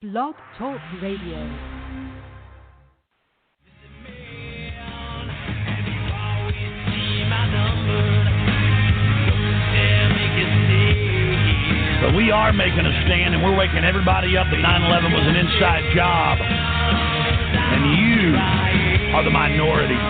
Blog Talk Radio. But we are making a stand, and we're waking everybody up that 9/11 was an inside job. And you are the minority.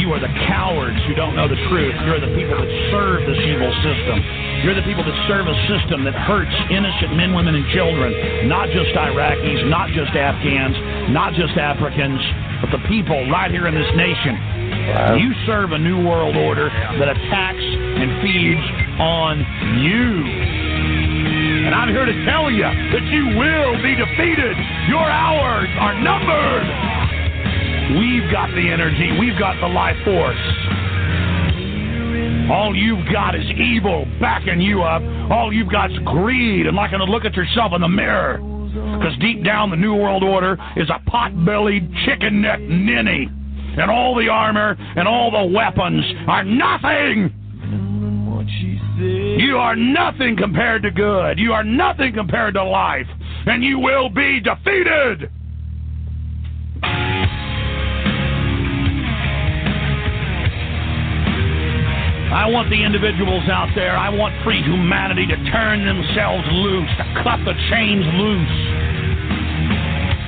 You are the cowards who don't know the truth. You're the people that serve this evil system. You're the people that serve a system that hurts innocent men, women, and children, not just Iraqis, not just Afghans, not just Africans, but the people right here in this nation. Wow. You serve a new world order that attacks and feeds on you. And I'm here to tell you that you will be defeated. Your hours are numbered. We've got the energy. We've got the life force. All you've got is evil backing you up. All you've got is greed and liking to look at yourself in the mirror. Because deep down, the New World Order is a pot-bellied, chicken-neck ninny. And all the armor and all the weapons are nothing. You are nothing compared to good. You are nothing compared to life. And you will be defeated. I want the individuals out there, I want free humanity to turn themselves loose, to cut the chains loose,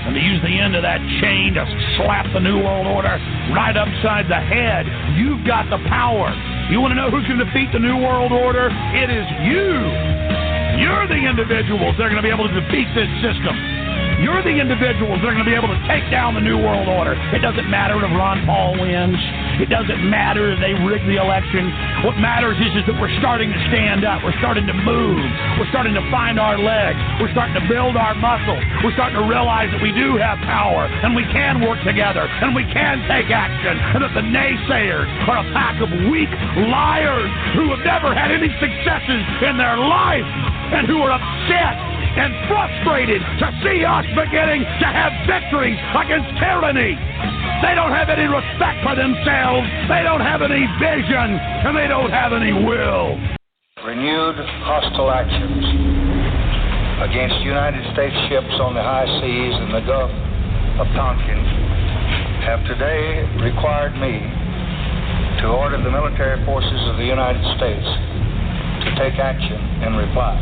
and to use the end of that chain to slap the New World Order right upside the head. You've got the power. You want to know who's going to defeat the New World Order? It is you. You're the individuals that are going to be able to defeat this system. You're the individuals that are going to be able to take down the New World Order. It doesn't matter if Ron Paul wins. It doesn't matter if they rig the election. What matters is that we're starting to stand up. We're starting to move. We're starting to find our legs. We're starting to build our muscle. We're starting to realize that we do have power, and we can work together, and we can take action, and that the naysayers are a pack of weak liars who have never had any successes in their life and who are upset and frustrated to see us beginning to have victories against tyranny. They don't have any respect for themselves, they don't have any vision, and they don't have any will. Renewed hostile actions against United States ships on the high seas and the Gulf of Tonkin have today required me to order the military forces of the United States to take action in reply.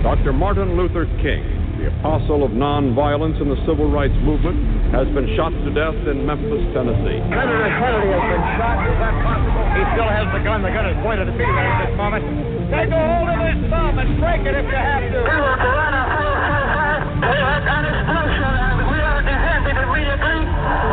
Dr. Martin Luther King, the apostle of nonviolence in the civil rights movement, has been shot to death in Memphis, Tennessee. Senator Kennedy has been shot. Is that possible? He still has the gun. The gun is pointed at me right at this moment. Take a hold of his thumb and break it if you have to. We are the runner. We are an explosion, and we are defending it. We agree.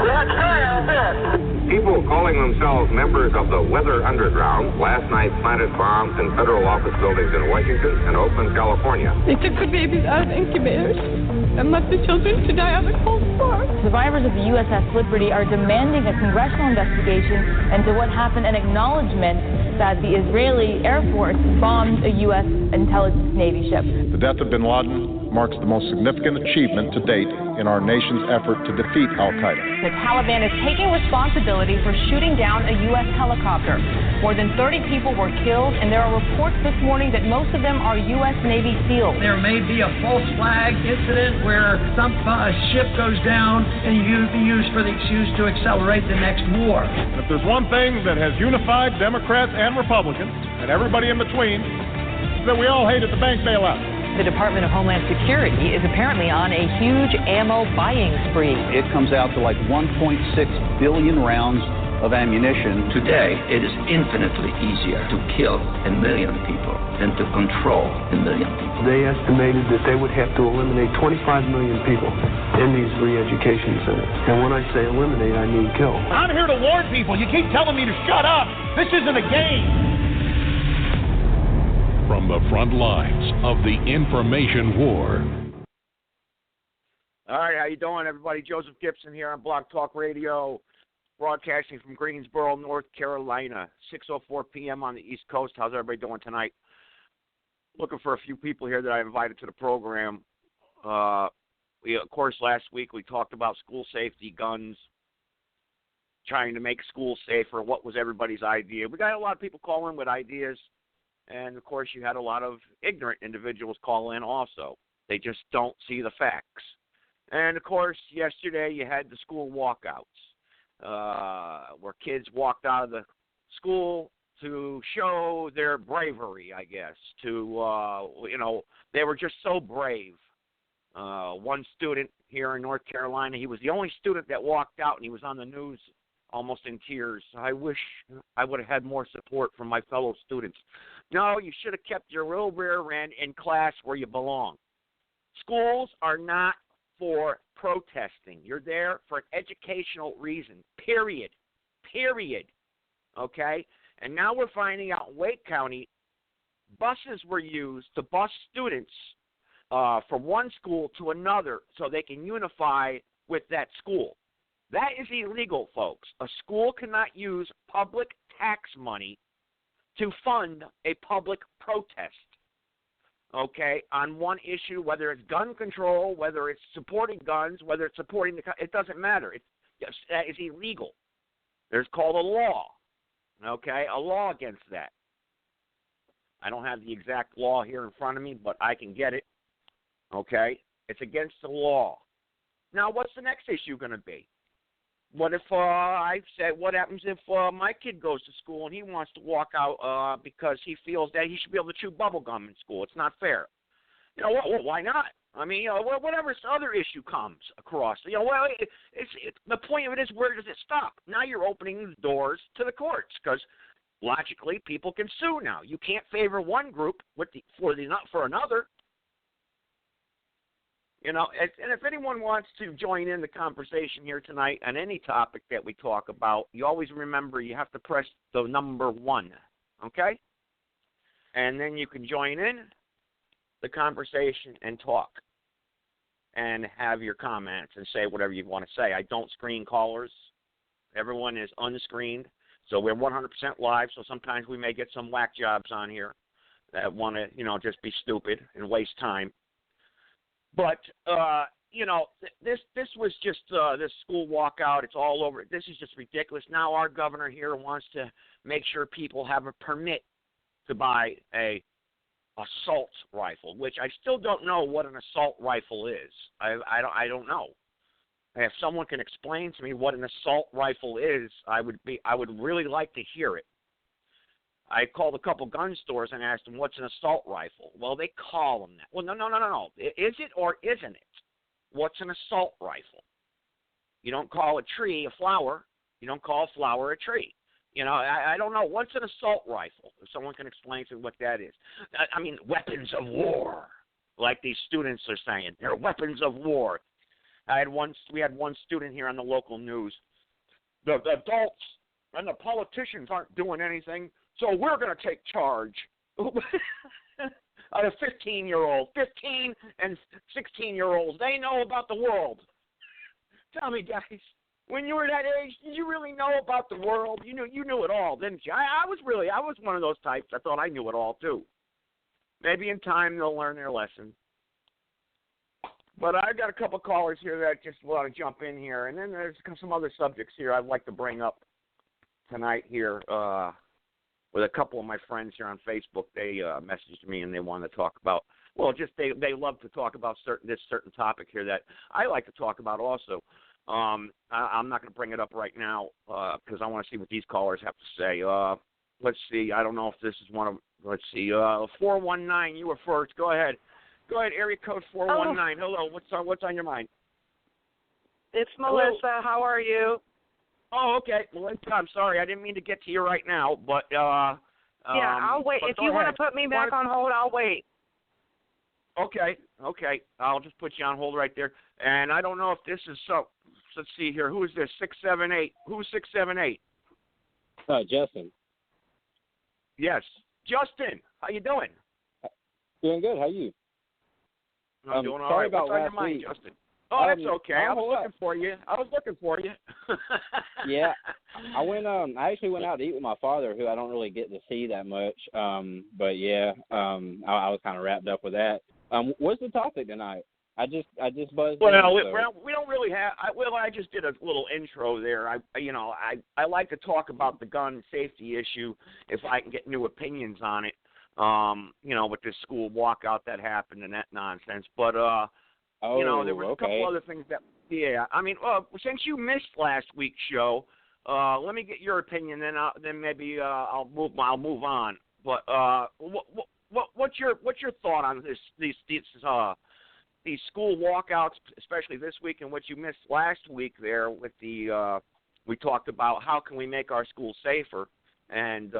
Let's try our best. People calling themselves members of the Weather Underground last night planted bombs in federal office buildings in Washington and Oakland, California. They took the babies out of incubators and left the children to die on the cold floor. Survivors of the USS Liberty are demanding a congressional investigation into what happened and acknowledgement that the Israeli Air Force bombed a U.S. intelligence Navy ship. The death of bin Laden marks the most significant achievement to date in our nation's effort to defeat al-Qaeda. The Taliban is taking responsibility for shooting down a U.S. helicopter. More than 30 people were killed, and there are reports this morning that most of them are U.S. Navy SEALs. There may be a false flag incident where some ship goes down and you be used for the excuse to accelerate the next war. If there's one thing that has unified Democrats and Republicans, and everybody in between, is that we all hated the bank bailout. The Department of Homeland Security is apparently on a huge ammo buying spree. It comes out to like 1.6 billion rounds of ammunition. Today, it is infinitely easier to kill 1 million people than to control 1 million people. They estimated that they would have to eliminate 25 million people in these re-education centers. And when I say eliminate, I mean kill. I'm here to warn people. You keep telling me to shut up. This isn't a game. From the front lines of the information war. All right, how you doing, everybody? Joseph Gibson here on Blog Talk Radio, broadcasting from Greensboro, North Carolina, 6:04 p.m. on the East Coast. How's everybody doing tonight? Looking for a few people here that I invited to the program. Of course, last week we talked about school safety, guns, trying to make schools safer. What was everybody's idea? We got a lot of people calling with ideas. And, of course, you had a lot of ignorant individuals call in also. They just don't see the facts. And, of course, yesterday you had the school walkouts where kids walked out of the school to show their bravery, I guess, they were just so brave. One student here in North Carolina, he was the only student that walked out, and he was on the news almost in tears. I wish I would have had more support from my fellow students. No, you should have kept your real rear end in class where you belong. Schools are not for protesting. You're there for an educational reason, period. Okay? And now we're finding out in Wake County, buses were used to bus students from one school to another so they can unify with that school. That is illegal, folks. A school cannot use public tax money to fund a public protest, okay, on one issue, whether it's gun control, whether it's supporting guns, whether it's supporting it doesn't matter. That is illegal. There's called a law, okay, a law against that. I don't have the exact law here in front of me, but I can get it, okay? It's against the law. Now, what's the next issue going to be? What if what happens if my kid goes to school and he wants to walk out because he feels that he should be able to chew bubble gum in school? It's not fair. Why not? I mean, whatever other issue comes across, the point of it is, where does it stop? Now you're opening the doors to the courts because logically people can sue now. You can't favor one group for another. And if anyone wants to join in the conversation here tonight on any topic that we talk about, you always remember you have to press the number 1, okay? And then you can join in the conversation and talk and have your comments and say whatever you want to say. I don't screen callers. Everyone is unscreened. So we're 100% live, so sometimes we may get some whack jobs on here that want to, just be stupid and waste time. But, this was just this school walkout. It's all over. This is just ridiculous. Now our governor here wants to make sure people have a permit to buy a assault rifle, which I still don't know what an assault rifle is. I don't know. If someone can explain to me what an assault rifle is, I would really like to hear it. I called a couple gun stores and asked them, what's an assault rifle? Well, they call them that. Well, no. Is it or isn't it? What's an assault rifle? You don't call a tree a flower. You don't call a flower a tree. I don't know. What's an assault rifle? If someone can explain to me what that is. I mean, weapons of war, like these students are saying. They're weapons of war. We had one student here on the local news. The adults and the politicians aren't doing anything, so we're going to take charge. A 15-year-old, 15 and 16-year-olds, they know about the world. Tell me, guys, when you were that age, did you really know about the world? You knew it all, didn't you? I was one of those types. I thought I knew it all too. Maybe in time they'll learn their lesson. But I've got a couple callers here that just want to jump in here, and then there's some other subjects here I'd like to bring up tonight here with a couple of my friends here on Facebook. They messaged me and they wanted to talk about, they love to talk about this certain topic here that I like to talk about also. I'm not going to bring it up right now because I want to see what these callers have to say. Let's see. I don't know if this is one of them. Let's see. 419, you were first. Go ahead. Area code 419. Hello. What's on your mind? It's Melissa. How are you? Oh, okay. Melissa, I'm sorry. I didn't mean to get to you right now, but yeah, I'll wait. If you want to put me back on hold, I'll wait. Okay. I'll just put you on hold right there. And I don't know if this is so. Let's see here. Who is this? 678. Who's 678? Justin. Yes, Justin. How you doing? Doing good. How are you? I'm doing all right. What's on your mind, Justin? Oh, that's okay. I was looking for you. Yeah, I actually went out to eat with my father, who I don't really get to see that much. But yeah, I was kind of wrapped up with that. What's the topic tonight? I just buzzed. Well, we don't really have. I just did a little intro there. I like to talk about the gun safety issue if I can get new opinions on it. with this school walkout that happened and that nonsense. But, there were a couple other things that, since you missed last week's show, let me get your opinion, then maybe I'll move on. But what's your thought on these school walkouts, especially this week, and what you missed last week there with we talked about how can we make our schools safer, and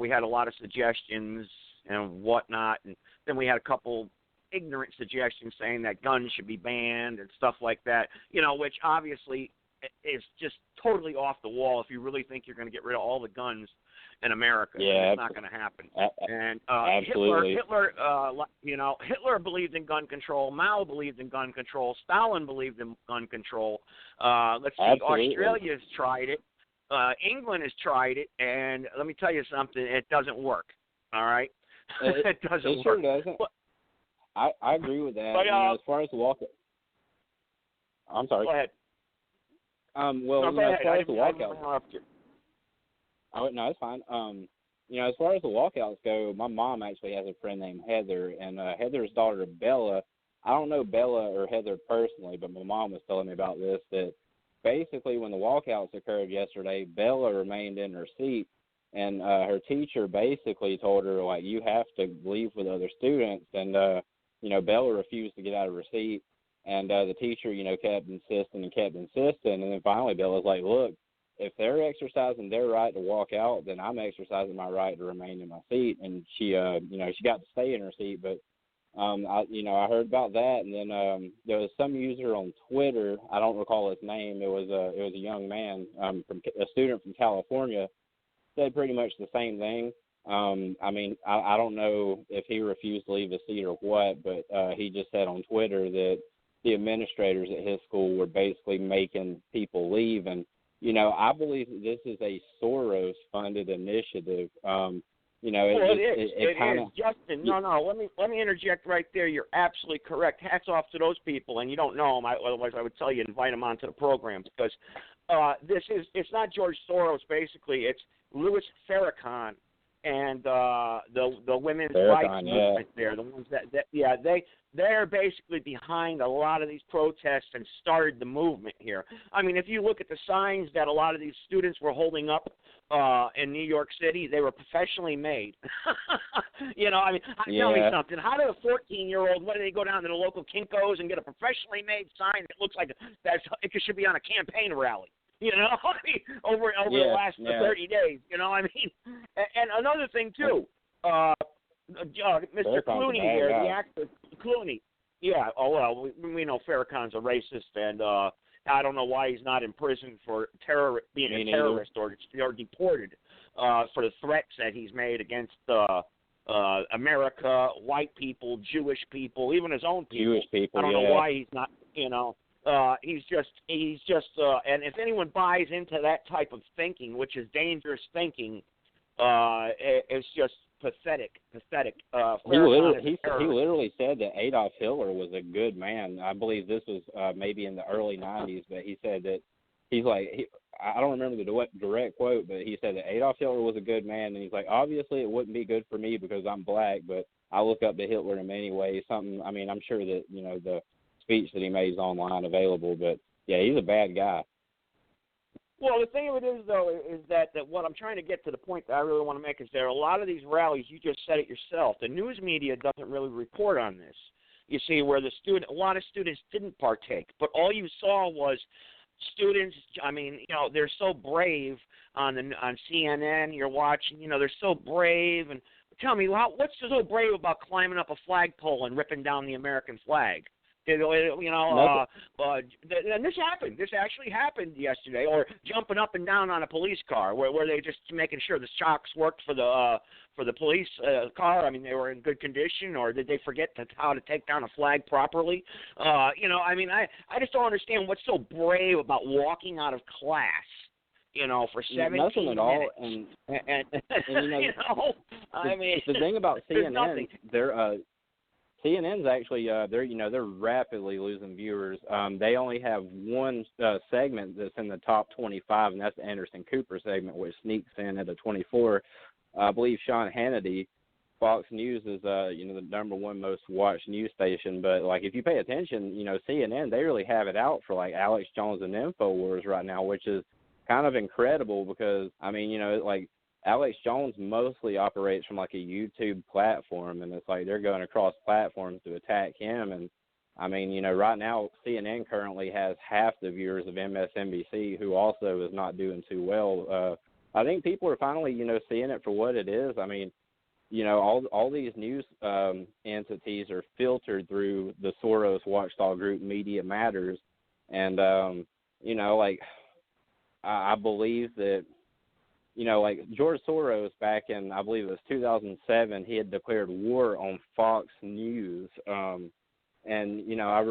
we had a lot of suggestions and whatnot, and then we had a couple ignorant suggestions saying that guns should be banned and stuff like that, which obviously is just totally off the wall if you really think you're going to get rid of all the guns in America. Yeah, it's not going to happen. And absolutely. Hitler believed in gun control. Mao believed in gun control. Stalin believed in gun control. Let's see, absolutely. Australia's tried it. England has tried it, and let me tell you something, it doesn't work. All right? It doesn't work. It sure doesn't. I agree with that. But, as far as the walkout, I'm sorry. Go ahead. Well, go ahead. As far as the walkout, no, it's fine. As far as the walkouts go, my mom actually has a friend named Heather, and Heather's daughter Bella. I don't know Bella or Heather personally, but my mom was telling me about this. That basically, when the walkouts occurred yesterday, Bella remained in her seat, and her teacher basically told her, like, you have to leave with other students, and Bella refused to get out of her seat, and the teacher, kept insisting, and then finally Bella's like, look, if they're exercising their right to walk out, then I'm exercising my right to remain in my seat, and she got to stay in her seat, but I heard about that, and then there was some user on Twitter, I don't recall his name, it was a young man, a student from California, said pretty much the same thing. I don't know if he refused to leave his seat or what, but he just said on Twitter that the administrators at his school were basically making people leave. And, I believe that this is a Soros-funded initiative. It is. Justin, no, let me interject right there. You're absolutely correct. Hats off to those people, and you don't know them. Otherwise, I would tell you, invite them onto the program, because it's not George Soros, basically. It's Louis Farrakhan and the women's rights movement there. The ones they're basically behind a lot of these protests and started the movement here. I mean, if you look at the signs that a lot of these students were holding up in New York City, they were professionally made. Tell me something. How did a 14-year-old, what do they go down to the local Kinko's and get a professionally made sign that looks like it should be on a campaign rally? Over the last 30 days, And another thing, too, Mr. Clooney here, the actor Clooney. Yeah, we know Farrakhan's a racist, and I don't know why he's not in prison for being a terrorist or deported for the threats that he's made against America, white people, Jewish people, even his own people. Jewish people, I don't know why he's not, he's just, and if anyone buys into that type of thinking, which is dangerous thinking, it's just pathetic. He literally said that Adolf Hitler was a good man. I believe this was maybe in the early 90s, but he said that I don't remember the direct quote, but he said that Adolf Hitler was a good man, and he's like, obviously it wouldn't be good for me because I'm black, but I look up to Hitler in many ways. I'm sure that, the speech that he made is online available, but yeah, he's a bad guy. Well, the thing of it is, though, is that what I'm trying to get to the point that I really want to make is there are a lot of these rallies, you just said it yourself, the news media doesn't really report on this. You see, where a lot of students didn't partake, but all you saw was students, they're so brave on CNN, you're watching, they're so brave, and tell me, what's so brave about climbing up a flagpole and ripping down the American flag? And this happened. This actually happened yesterday. Or jumping up and down on a police car, where they just making sure the shocks worked for the police car. They were in good condition, or did they forget how to take down a flag properly? I just don't understand what's so brave about walking out of class. For 17 nothing at all. minutes. The thing about CNN, CNN's actually they're rapidly losing viewers. They only have one segment that's in the top 25, and that's the Anderson Cooper segment, which sneaks in at a 24. I believe Sean Hannity Fox News is the number one most watched news station, but like if you pay attention, CNN, they really have it out for like Alex Jones and InfoWars right now, which is kind of incredible because like Alex Jones mostly operates from like a YouTube platform, and it's like they're going across platforms to attack him. And right now CNN currently has half the viewers of MSNBC, who also is not doing too well. I think people are finally seeing it for what it is. All these news entities are filtered through the Soros watchdog group Media Matters, and I believe that like George Soros back in, I believe it was 2007, he had declared war on Fox News, and I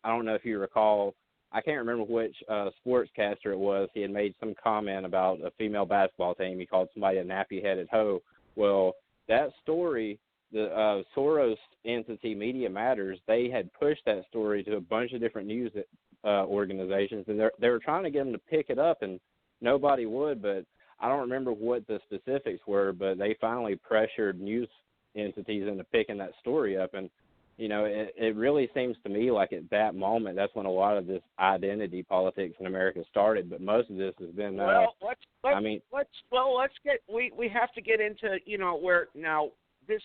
don't know if you recall, I can't remember which sportscaster it was. He had made some comment about a female basketball team. He called somebody a nappy-headed hoe. Well, that story, the Soros entity Media Matters, they had pushed that story to a bunch of different news organizations, and they were trying to get them to pick it up, and nobody would. But I don't remember what the specifics were, but they finally pressured news entities into picking that story up. And it really seems to me like at that moment, that's when a lot of this identity politics in America started. But most of this has been. We have to get into where now this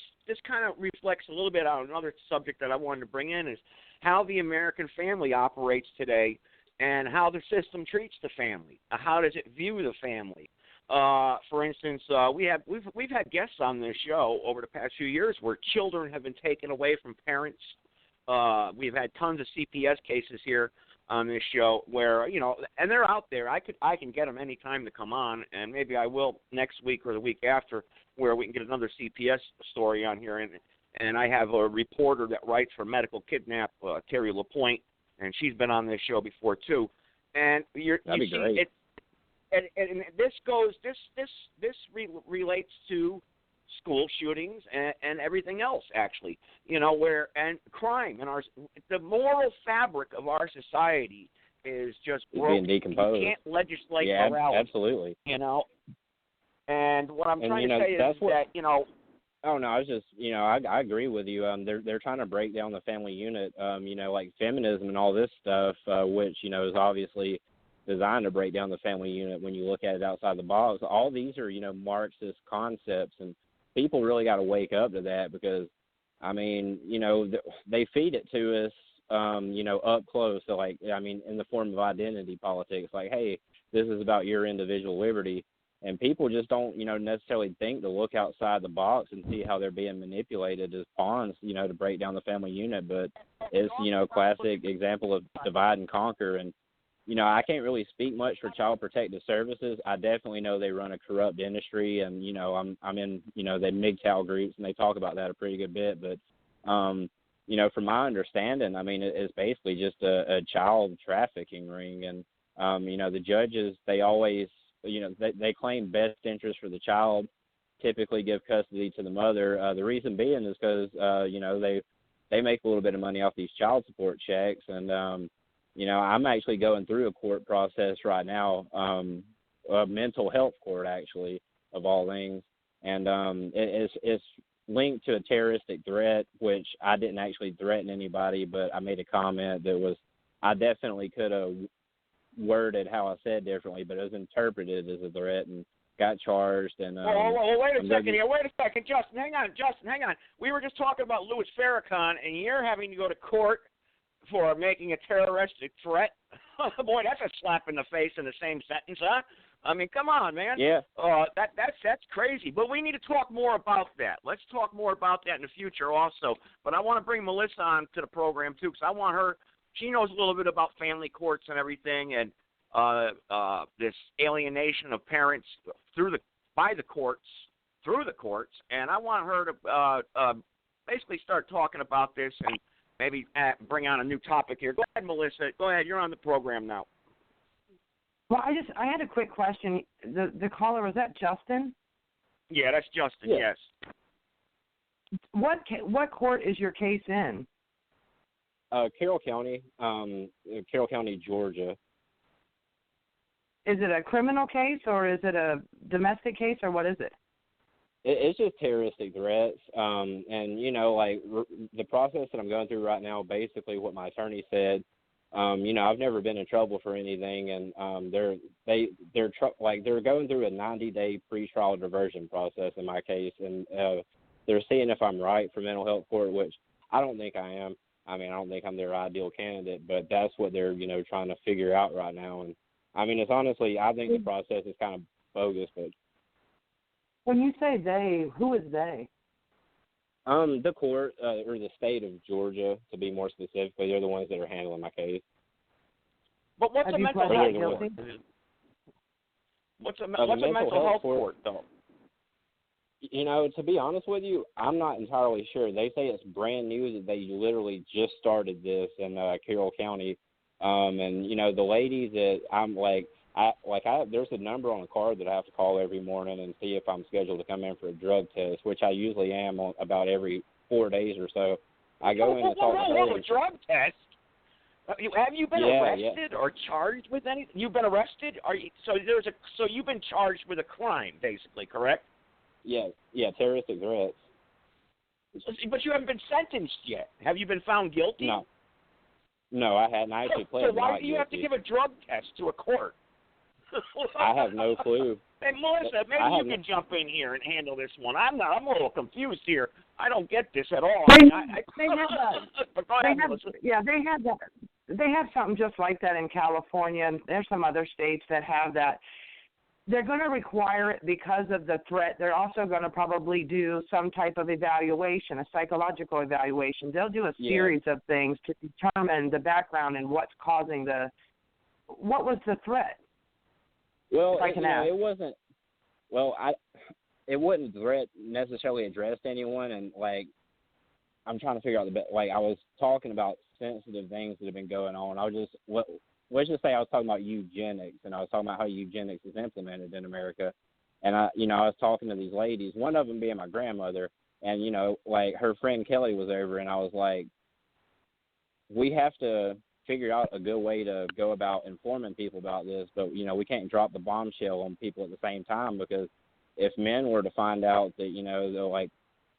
kind of reflects a little bit on another subject that I wanted to bring in, is how the American family operates today and how the system treats the family. How does it view the family? For instance, we've had guests on this show over the past few years where children have been taken away from parents. We've had tons of CPS cases here on this show where and they're out there. I can get them anytime to come on, and maybe I will next week or the week after, where we can get another CPS story on here. And I have a reporter that writes for Medical Kidnap, Terry LaPointe, and she's been on this show before too. And that'd be great. And this relates to school shootings and everything else, actually. Where and crime and the moral fabric of our society is just broken. Being decomposed. You can't legislate morality. Absolutely. And what I'm trying to say is that Oh no, I was just I agree with you. They're trying to break down the family unit. Like feminism and all this stuff, which is obviously designed to break down the family unit when you look at it outside the box. All these are, Marxist concepts, and people really got to wake up to that because, they feed it to us, up close. So, in the form of identity politics, like, hey, this is about your individual liberty. And people just don't, necessarily think to look outside the box and see how they're being manipulated as pawns, to break down the family unit. But it's, a classic example of divide and conquer. And, I can't really speak much for Child Protective Services. I definitely know they run a corrupt industry, and I'm in the MGTOW groups, and they talk about that a pretty good bit. But from my understanding, it's basically just a child trafficking ring, and the judges, they always they claim best interest for the child, typically give custody to the mother. The reason being is because they make a little bit of money off these child support checks, and I'm actually going through a court process right now, a mental health court, actually, of all things. And it's linked to a terroristic threat, which I didn't actually threaten anybody, but I made a comment that I definitely could have worded how I said differently, but it was interpreted as a threat and got charged. And wait a second, Justin, hang on. We were just talking about Louis Farrakhan, and you're having to go to court for making a terroristic threat. Boy, that's a slap in the face in the same sentence, huh? Come on, man. Yeah. That's crazy. But we need to talk more about that. Let's talk more about that in the future also. But I want to bring Melissa on to the program too, because I want her. She knows a little bit about family courts and everything, and this alienation of parents through the courts, and I want her to basically start talking about this and maybe bring on a new topic here. Go ahead, Melissa. Go ahead. You're on the program now. Well, I had a quick question. The caller, was that Justin? Yeah, that's Justin. Yeah. Yes. What court is your case in? Carroll County, Georgia. Is it a criminal case or is it a domestic case or what is it? It's just terroristic threats, and like the process that I'm going through right now. Basically, what my attorney said. I've never been in trouble for anything, and they're going through a 90-day pretrial diversion process in my case, and they're seeing if I'm right for mental health court, which I don't think I am. I mean, I don't think I'm their ideal candidate, but that's what they're trying to figure out right now. And I mean, it's honestly, I think the process is kind of bogus, but. When you say they, who is they? The court, or the state of Georgia, to be more specific, they're the ones that are handling my case. But what's a mental health court? What's a mental health court, though? To be honest with you, I'm not entirely sure. They say it's brand new, that they literally just started this in Carroll County. And, the lady that I'm there's a number on a card that I have to call every morning and see if I'm scheduled to come in for a drug test, which I usually am on about every 4 days or so. I go in and talk to her. A drug test? Have you been arrested or charged with anything? You've been arrested? So you've been charged with a crime, basically, correct? Yeah, terroristic threats. But you haven't been sentenced yet. Have you been found guilty? No, I hadn't. I actually pled not guilty. So why do you have to give a drug test to a court? I have no clue. Hey, Melissa, maybe you can jump in here and handle this one. I'm a little confused here. I don't get this at all. They have something just like that in California, and there's some other states that have that. They're going to require it because of the threat. They're also going to probably do some type of evaluation, a psychological evaluation. They'll do a series of things to determine the background and what's causing what was the threat? Well, it wasn't. Well, it wasn't necessarily addressed to anyone, and I'm trying to figure out the best. I was talking about sensitive things that have been going on. Let's just say I was talking about eugenics, and I was talking about how eugenics is implemented in America, and I was talking to these ladies. One of them being my grandmother, and her friend Kelly was over, and I was like, we have to figure out a good way to go about informing people about this, but we can't drop the bombshell on people at the same time, because if men were to find out that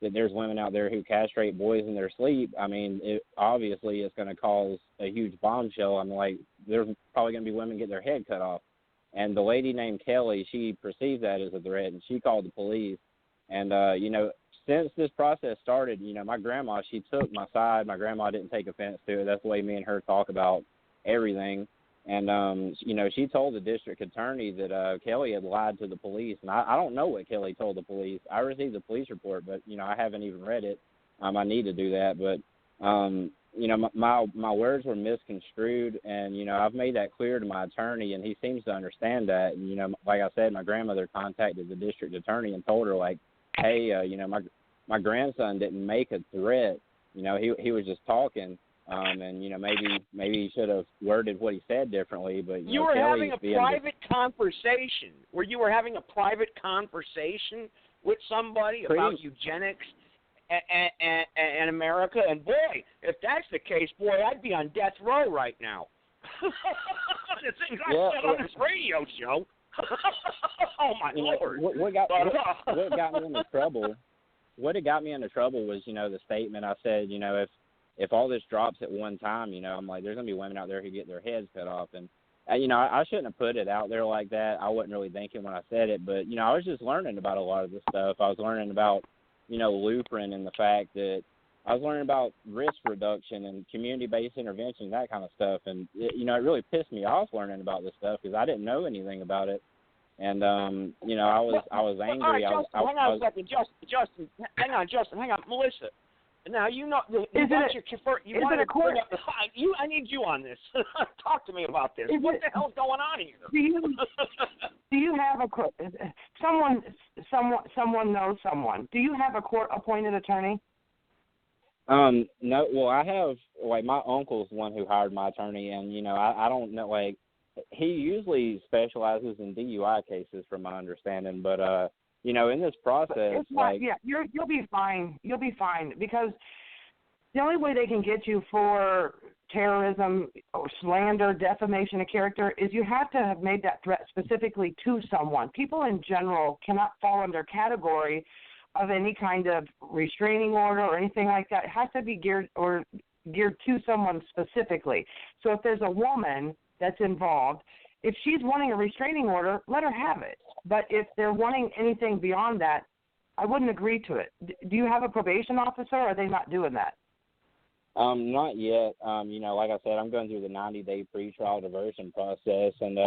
that there's women out there who castrate boys in their sleep, I mean, obviously it's going to cause a huge bombshell. There's probably going to be women get their head cut off. And the lady named Kelly, she perceived that as a threat, and she called the police. And since this process started, my grandma, she took my side. My grandma didn't take offense to it. That's the way me and her talk about everything. And, she told the district attorney that Kelly had lied to the police. And I don't know what Kelly told the police. I received the police report, but, I haven't even read it. I need to do that. But, my words were misconstrued. And, I've made that clear to my attorney, and he seems to understand that. And, like I said, my grandmother contacted the district attorney and told her, hey, my grandson didn't make a threat. He was just talking. And maybe he should have worded what he said differently. But you were having a private conversation. You were having a private conversation with somebody about eugenics and America. And boy, if that's the case, I'd be on death row right now. The things I said on this radio show. Oh my Lord! What got me into trouble? What had got me into trouble was the statement I said. If all this drops at one time, I'm like, there's going to be women out there who get their heads cut off. And, I shouldn't have put it out there like that. I wasn't really thinking when I said it. But, I was just learning about a lot of this stuff. I was learning about, Lupron and the fact that I was learning about risk reduction and community-based intervention, that kind of stuff. And, it really pissed me off learning about this stuff because I didn't know anything about it. And, I was angry. All right, Justin, hang on a second. Justin, hang on. Melissa. Now, I need you on this. Talk to me about this. What the hell's going on here? Do you have someone knows someone? Do you have a court-appointed attorney? No. Well, I have, my uncle's the one who hired my attorney, and, I don't know, he usually specializes in DUI cases from my understanding, but, in this process, you'll be fine. You'll be fine because the only way they can get you for terrorism or slander, defamation of character is you have to have made that threat specifically to someone. People in general cannot fall under category of any kind of restraining order or anything like that. It has to be geared to someone specifically. So if there's a woman that's involved, if she's wanting a restraining order, let her have it. But if they're wanting anything beyond that, I wouldn't agree to it. Do you have a probation officer, or are they not doing that? Not yet. Like I said, I'm going through the 90-day pretrial diversion process, and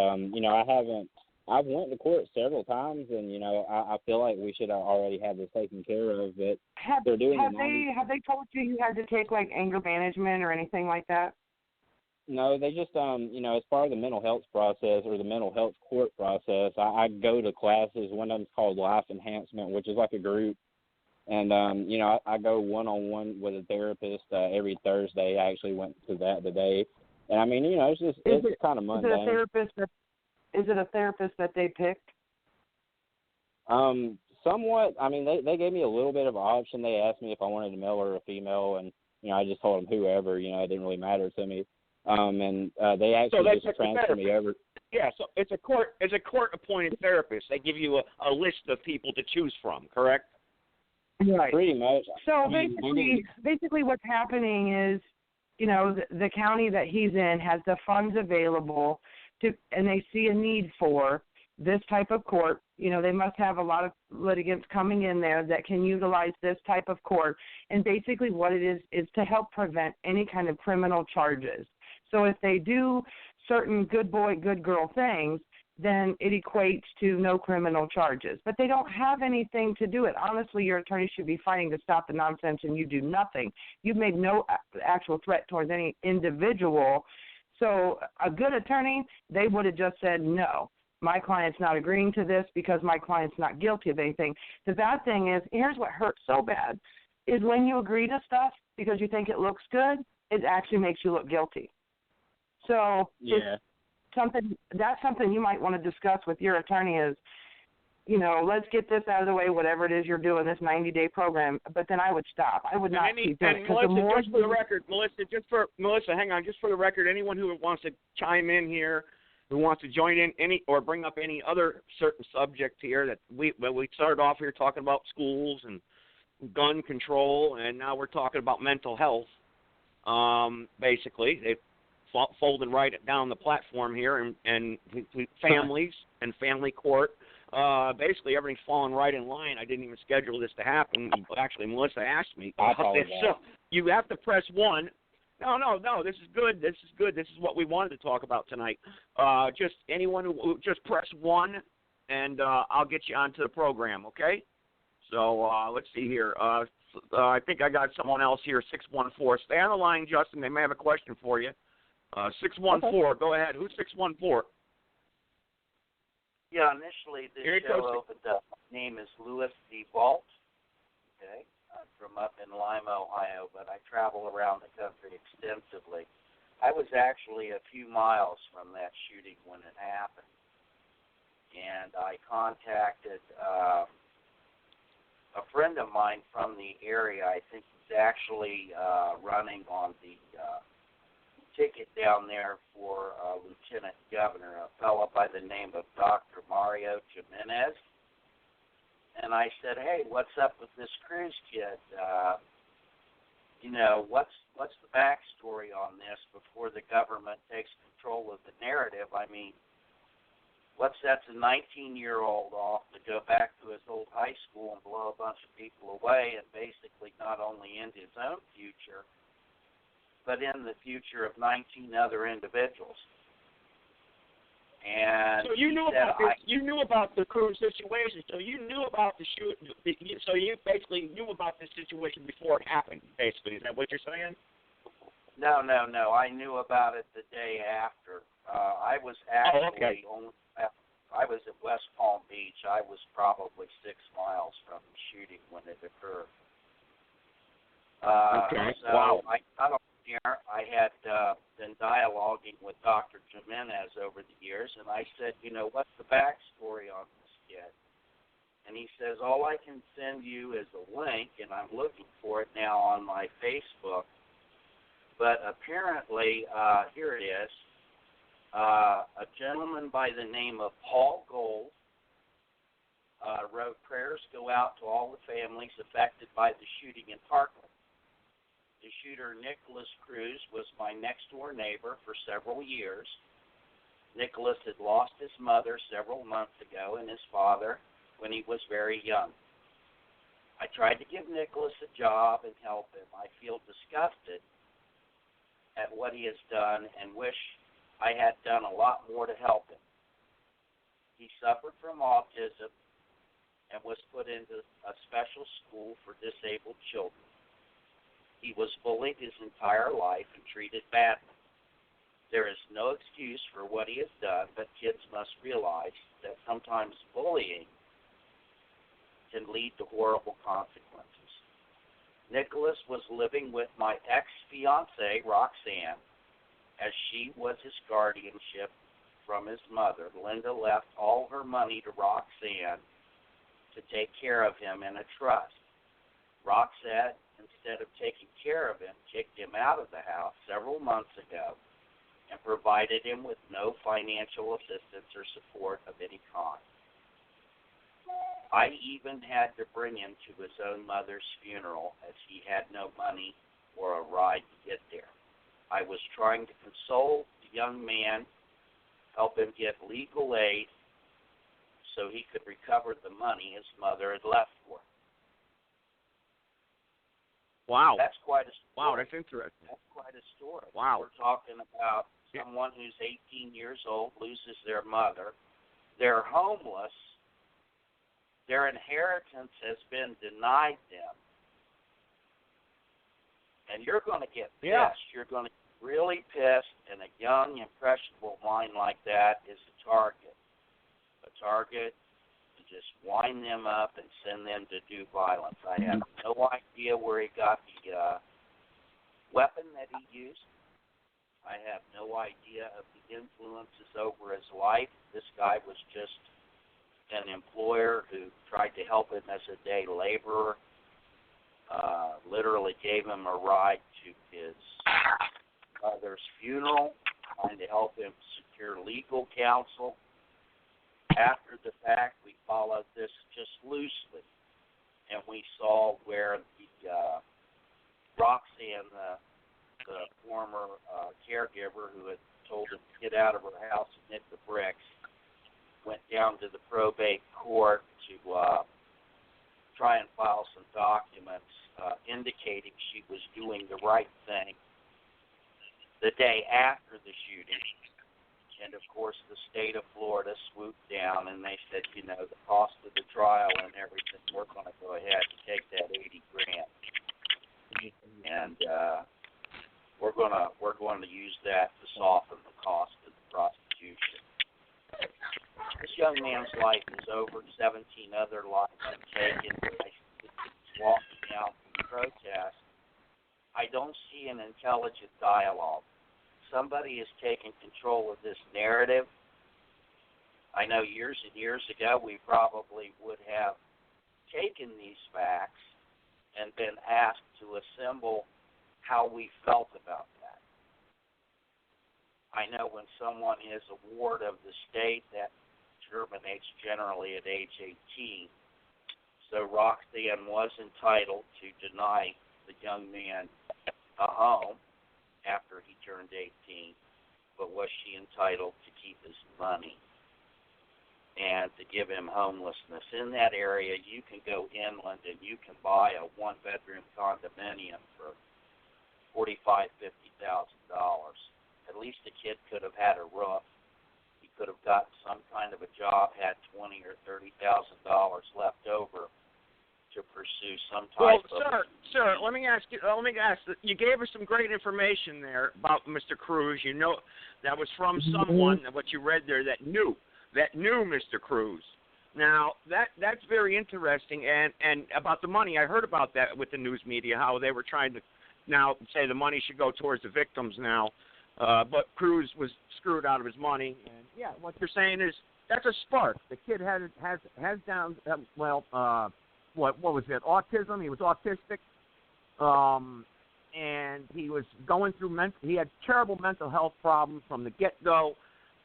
I've went to court several times, and I feel like we should already have this taken care of. But have they told you had to take like anger management or anything like that? No, they just as part of the mental health process or the mental health court process, I go to classes. One of them's called Life Enhancement, which is like a group. And, I go one-on-one with a therapist every Thursday. I actually went to that today. And, it's kind of mundane. Is it a therapist that they picked? Somewhat. They gave me a little bit of an option. They asked me if I wanted a male or a female, and, I just told them whoever. It didn't really matter to me. They actually just transferred me over. Yeah, so it's a court-appointed therapist. They give you a list of people to choose from, correct? Right. Pretty much. So basically what's happening is, the county that he's in has the funds available and they see a need for this type of court. They must have a lot of litigants coming in there that can utilize this type of court. And basically what it is to help prevent any kind of criminal charges. So if they do certain good boy, good girl things, then it equates to no criminal charges. But they don't have anything to do it. Honestly, your attorney should be fighting to stop the nonsense, and you do nothing. You've made no actual threat towards any individual. So a good attorney, they would have just said, no, my client's not agreeing to this because my client's not guilty of anything. The bad thing is, here's what hurts so bad, is when you agree to stuff because you think it looks good, it actually makes you look guilty. So yeah. That's something you might want to discuss with your attorney is, let's get this out of the way, whatever it is you're doing, this 90-day program, but then I would stop. I would not keep doing it. Melissa, hang on, just for the record, anyone who wants to chime in here, who wants to join in or bring up any other certain subject here that we started off here talking about schools and gun control, and now we're talking about mental health, basically. They folding right down the platform here, and families and family court. Basically, everything's falling right in line. I didn't even schedule this to happen. Actually, Melissa asked me. So you have to press 1. No, this is good. This is what we wanted to talk about tonight. Just anyone who just press 1, and I'll get you onto the program, okay? So let's see here. I think I got someone else here, 614. Stay on the line, Justin. They may have a question for you. 614, okay. Go ahead. Who's 614? Yeah, initially this show opened up. My name is Louis D. Vault. Okay, I'm from up in Lima, Ohio, but I travel around the country extensively. I was actually a few miles from that shooting when it happened, and I contacted a friend of mine from the area. I think he's actually running on the ticket down there for lieutenant governor, a fellow by the name of Dr. Mario Jimenez. And I said, hey, what's up with this Cruz kid? What's the backstory on this before the government takes control of the narrative? I mean, what sets a 19-year-old off to go back to his old high school and blow a bunch of people away and basically not only end his own future, but in the future of 19 other individuals. And so you knew about this. You knew about the Cruz situation. So you knew about the shoot. So you basically knew about this situation before it happened. Basically, is that what you're saying? No. I knew about it the day after. I was actually I was at West Palm Beach. I was probably 6 miles from the shooting when it occurred. So wow. I had been dialoguing with Dr. Jimenez over the years, and I said, what's the backstory on this kid? And he says, all I can send you is a link, and I'm looking for it now on my Facebook. But apparently, here it is, a gentleman by the name of Paul Gold wrote, "Prayers go out to all the families affected by the shooting in Parkland. The shooter, Nicholas Cruz, was my next-door neighbor for several years. Nicholas had lost his mother several months ago and his father when he was very young. I tried to give Nicholas a job and help him. I feel disgusted at what he has done and wish I had done a lot more to help him. He suffered from autism and was put into a special school for disabled children. He was bullied his entire life and treated badly. There is no excuse for what he has done, but kids must realize that sometimes bullying can lead to horrible consequences. Nicholas was living with my ex-fiancée, Roxanne, as she was his guardianship from his mother. Linda left all her money to Roxanne to take care of him in a trust. Roxanne, instead of taking care of him, kicked him out of the house several months ago and provided him with no financial assistance or support of any kind. I even had to bring him to his own mother's funeral as he had no money or a ride to get there. I was trying to console the young man, help him get legal aid so he could recover the money his mother had left for him." Wow. That's quite a story. Wow, that's interesting. That's quite a story. Wow. We're talking about someone who's 18 years old, loses their mother. They're homeless. Their inheritance has been denied them. And you're going to get pissed. Yeah. You're going to get really pissed, and a young, impressionable mind like that is a target. A target to just wind them up and send them to do violence. I have no idea where he got the weapon that he used. I have no idea of the influences over his life. This guy was just an employer who tried to help him as a day laborer, literally gave him a ride to his mother's funeral, trying to help him secure legal counsel. After the fact, we followed this just loosely, and we saw where the Roxanne, the former caregiver who had told him to get out of her house and hit the bricks, went down to the probate court to try and file some documents indicating she was doing the right thing the day after the shooting. And, of course, the state of Florida swooped down and they said, you know, the cost of the trial and everything, we're going to go ahead and take that $80,000. And we're going to use that to soften the cost of the prosecution. This young man's life is over. 17 other lives have taken. Walking out from the protest, I don't see an intelligent dialogue. Somebody is taking control of this narrative. I know years and years ago we probably would have taken these facts and been asked to assemble how we felt about that. I know when someone is a ward of the state, that terminates generally at age 18. So Roxanne was entitled to deny the young man a home after he turned 18, but was she entitled to keep his money and to give him homelessness? In that area, you can go inland and you can buy a one-bedroom condominium for $45,000, $50,000. At least the kid could have had a roof. He could have gotten some kind of a job, had $20,000 or $30,000 left over to pursue some type of... Sir, let me ask you. You gave us some great information there about Mr. Cruz. You know, that was from someone, what you read there, that knew Mr. Cruz. Now, that's very interesting. And about the money, I heard about that with the news media, how they were trying to now say the money should go towards the victims now. But Cruz was screwed out of his money. And, yeah, what you're saying is that's a spark. The kid has down, what was it, autism? He was autistic. And he was going through he had terrible mental health problems from the get-go.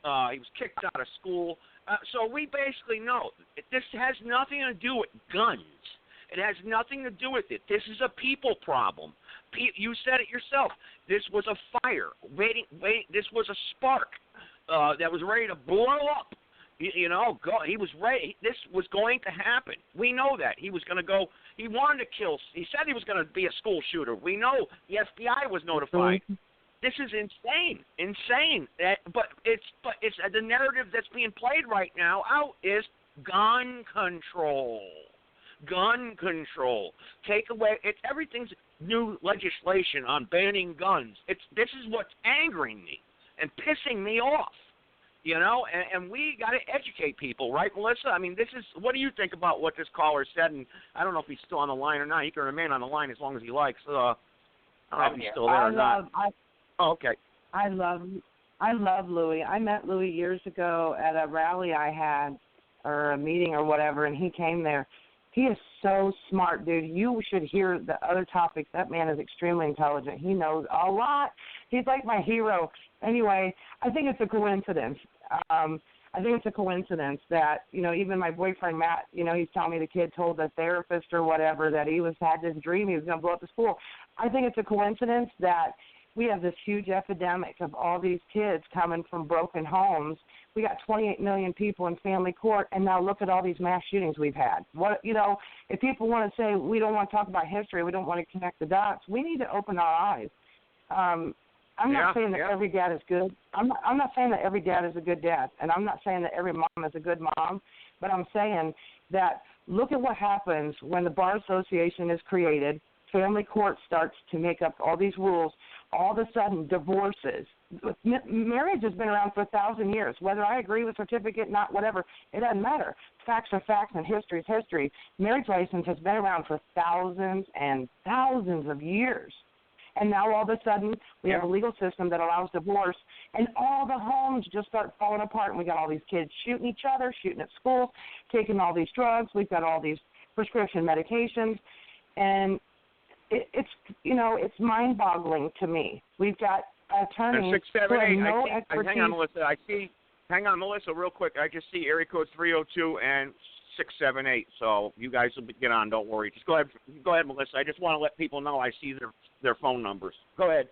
He was kicked out of school. So we basically know this has nothing to do with guns. It has nothing to do with it. This is a people problem. You said it yourself. This was a fire. This was a spark that was ready to blow up. He was ready. This was going to happen. We know that. He was going to go. He wanted to kill. He said he was going to be a school shooter. We know the FBI was notified. This is insane. But it's the narrative that's being played right now out is gun control. Gun control. Take away. Everything's new legislation on banning guns. This is what's angering me and pissing me off. And we got to educate people, right, Melissa? I mean, what do you think about what this caller said? And I don't know if he's still on the line or not. He can remain on the line as long as he likes. I don't know if he's still there or not. Okay. I love Louis. I met Louis years ago at a rally I had, or a meeting or whatever, and he came there. He is so smart, dude. You should hear the other topics. That man is extremely intelligent. He knows a lot. He's like my hero. Anyway, I think it's a coincidence. I think it's a coincidence that, even my boyfriend, Matt, he's telling me the kid told the therapist or whatever that he had this dream he was going to blow up the school. I think it's a coincidence that we have this huge epidemic of all these kids coming from broken homes. We got 28 million people in family court, and now look at all these mass shootings we've had. If people want to say we don't want to talk about history, we don't want to connect the dots, we need to open our eyes. I'm not saying that every dad is good. I'm not saying that every dad is a good dad, and I'm not saying that every mom is a good mom, but I'm saying that look at what happens when the Bar Association is created, family court starts to make up all these rules, all of a sudden divorces. Marriage has been around for 1,000 years. Whether I agree with certificate, not whatever, it doesn't matter. Facts are facts and history is history. Marriage license has been around for thousands and thousands of years. And now all of a sudden we have a legal system that allows divorce, and all the homes just start falling apart, and we got all these kids shooting each other, shooting at school, taking all these drugs. We've got all these prescription medications, and it's mind-boggling to me. We've got attorneys who have no expertise. Hang on, Melissa. Hang on, Melissa, real quick. I just see area code 302 and 678. So you guys will get on. Don't worry. Just go ahead, Melissa. I just want to let people know I see their phone numbers. Go ahead.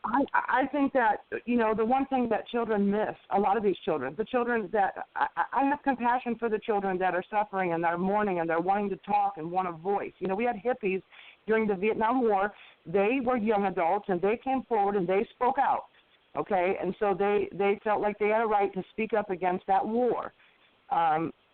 I think that, the one thing that children miss, a lot of these children, the children that, I have compassion for the children that are suffering and they're mourning and they're wanting to talk and want a voice. We had hippies during the Vietnam War. They were young adults and they came forward and they spoke out, okay? And so they felt like they had a right to speak up against that war.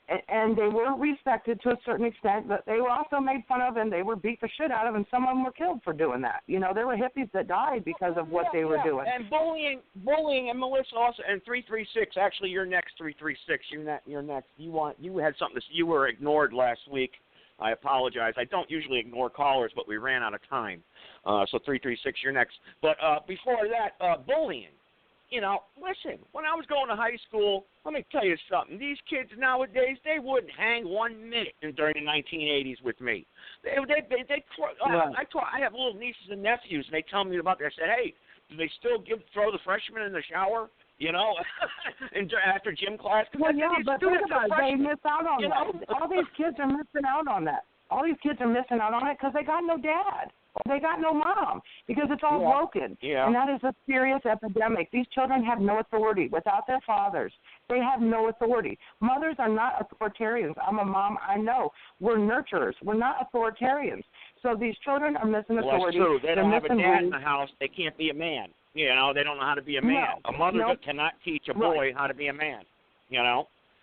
And they were respected to a certain extent, but they were also made fun of and they were beat the shit out of, and some of them were killed for doing that. There were hippies that died because of what they were doing. And bullying, and Melissa also, and 336. Actually, you're next. 336. You're next. You had something to say. You were ignored last week. I apologize. I don't usually ignore callers, but we ran out of time. So 336, you're next. But before that, bullying. Listen, when I was going to high school, let me tell you something. These kids nowadays, they wouldn't hang 1 minute during the 1980s with me. I have little nieces and nephews, and they tell me about that. I said, hey, do they still throw the freshmen in the shower? And after gym class? Well, yeah, but think about it. They miss out on that. All these kids are missing out on that. All these kids are missing out on it because they got no dad. They got no mom because it's all broken. Yeah. And that is a serious epidemic. These children have no authority without their fathers. They have no authority. Mothers are not authoritarians. I'm a mom. I know. We're nurturers. We're not authoritarians. So these children are missing authority. That's true. They don't have a dad in the house. They can't be a man. They don't know how to be a man. No. A mother cannot teach a boy how to be a man.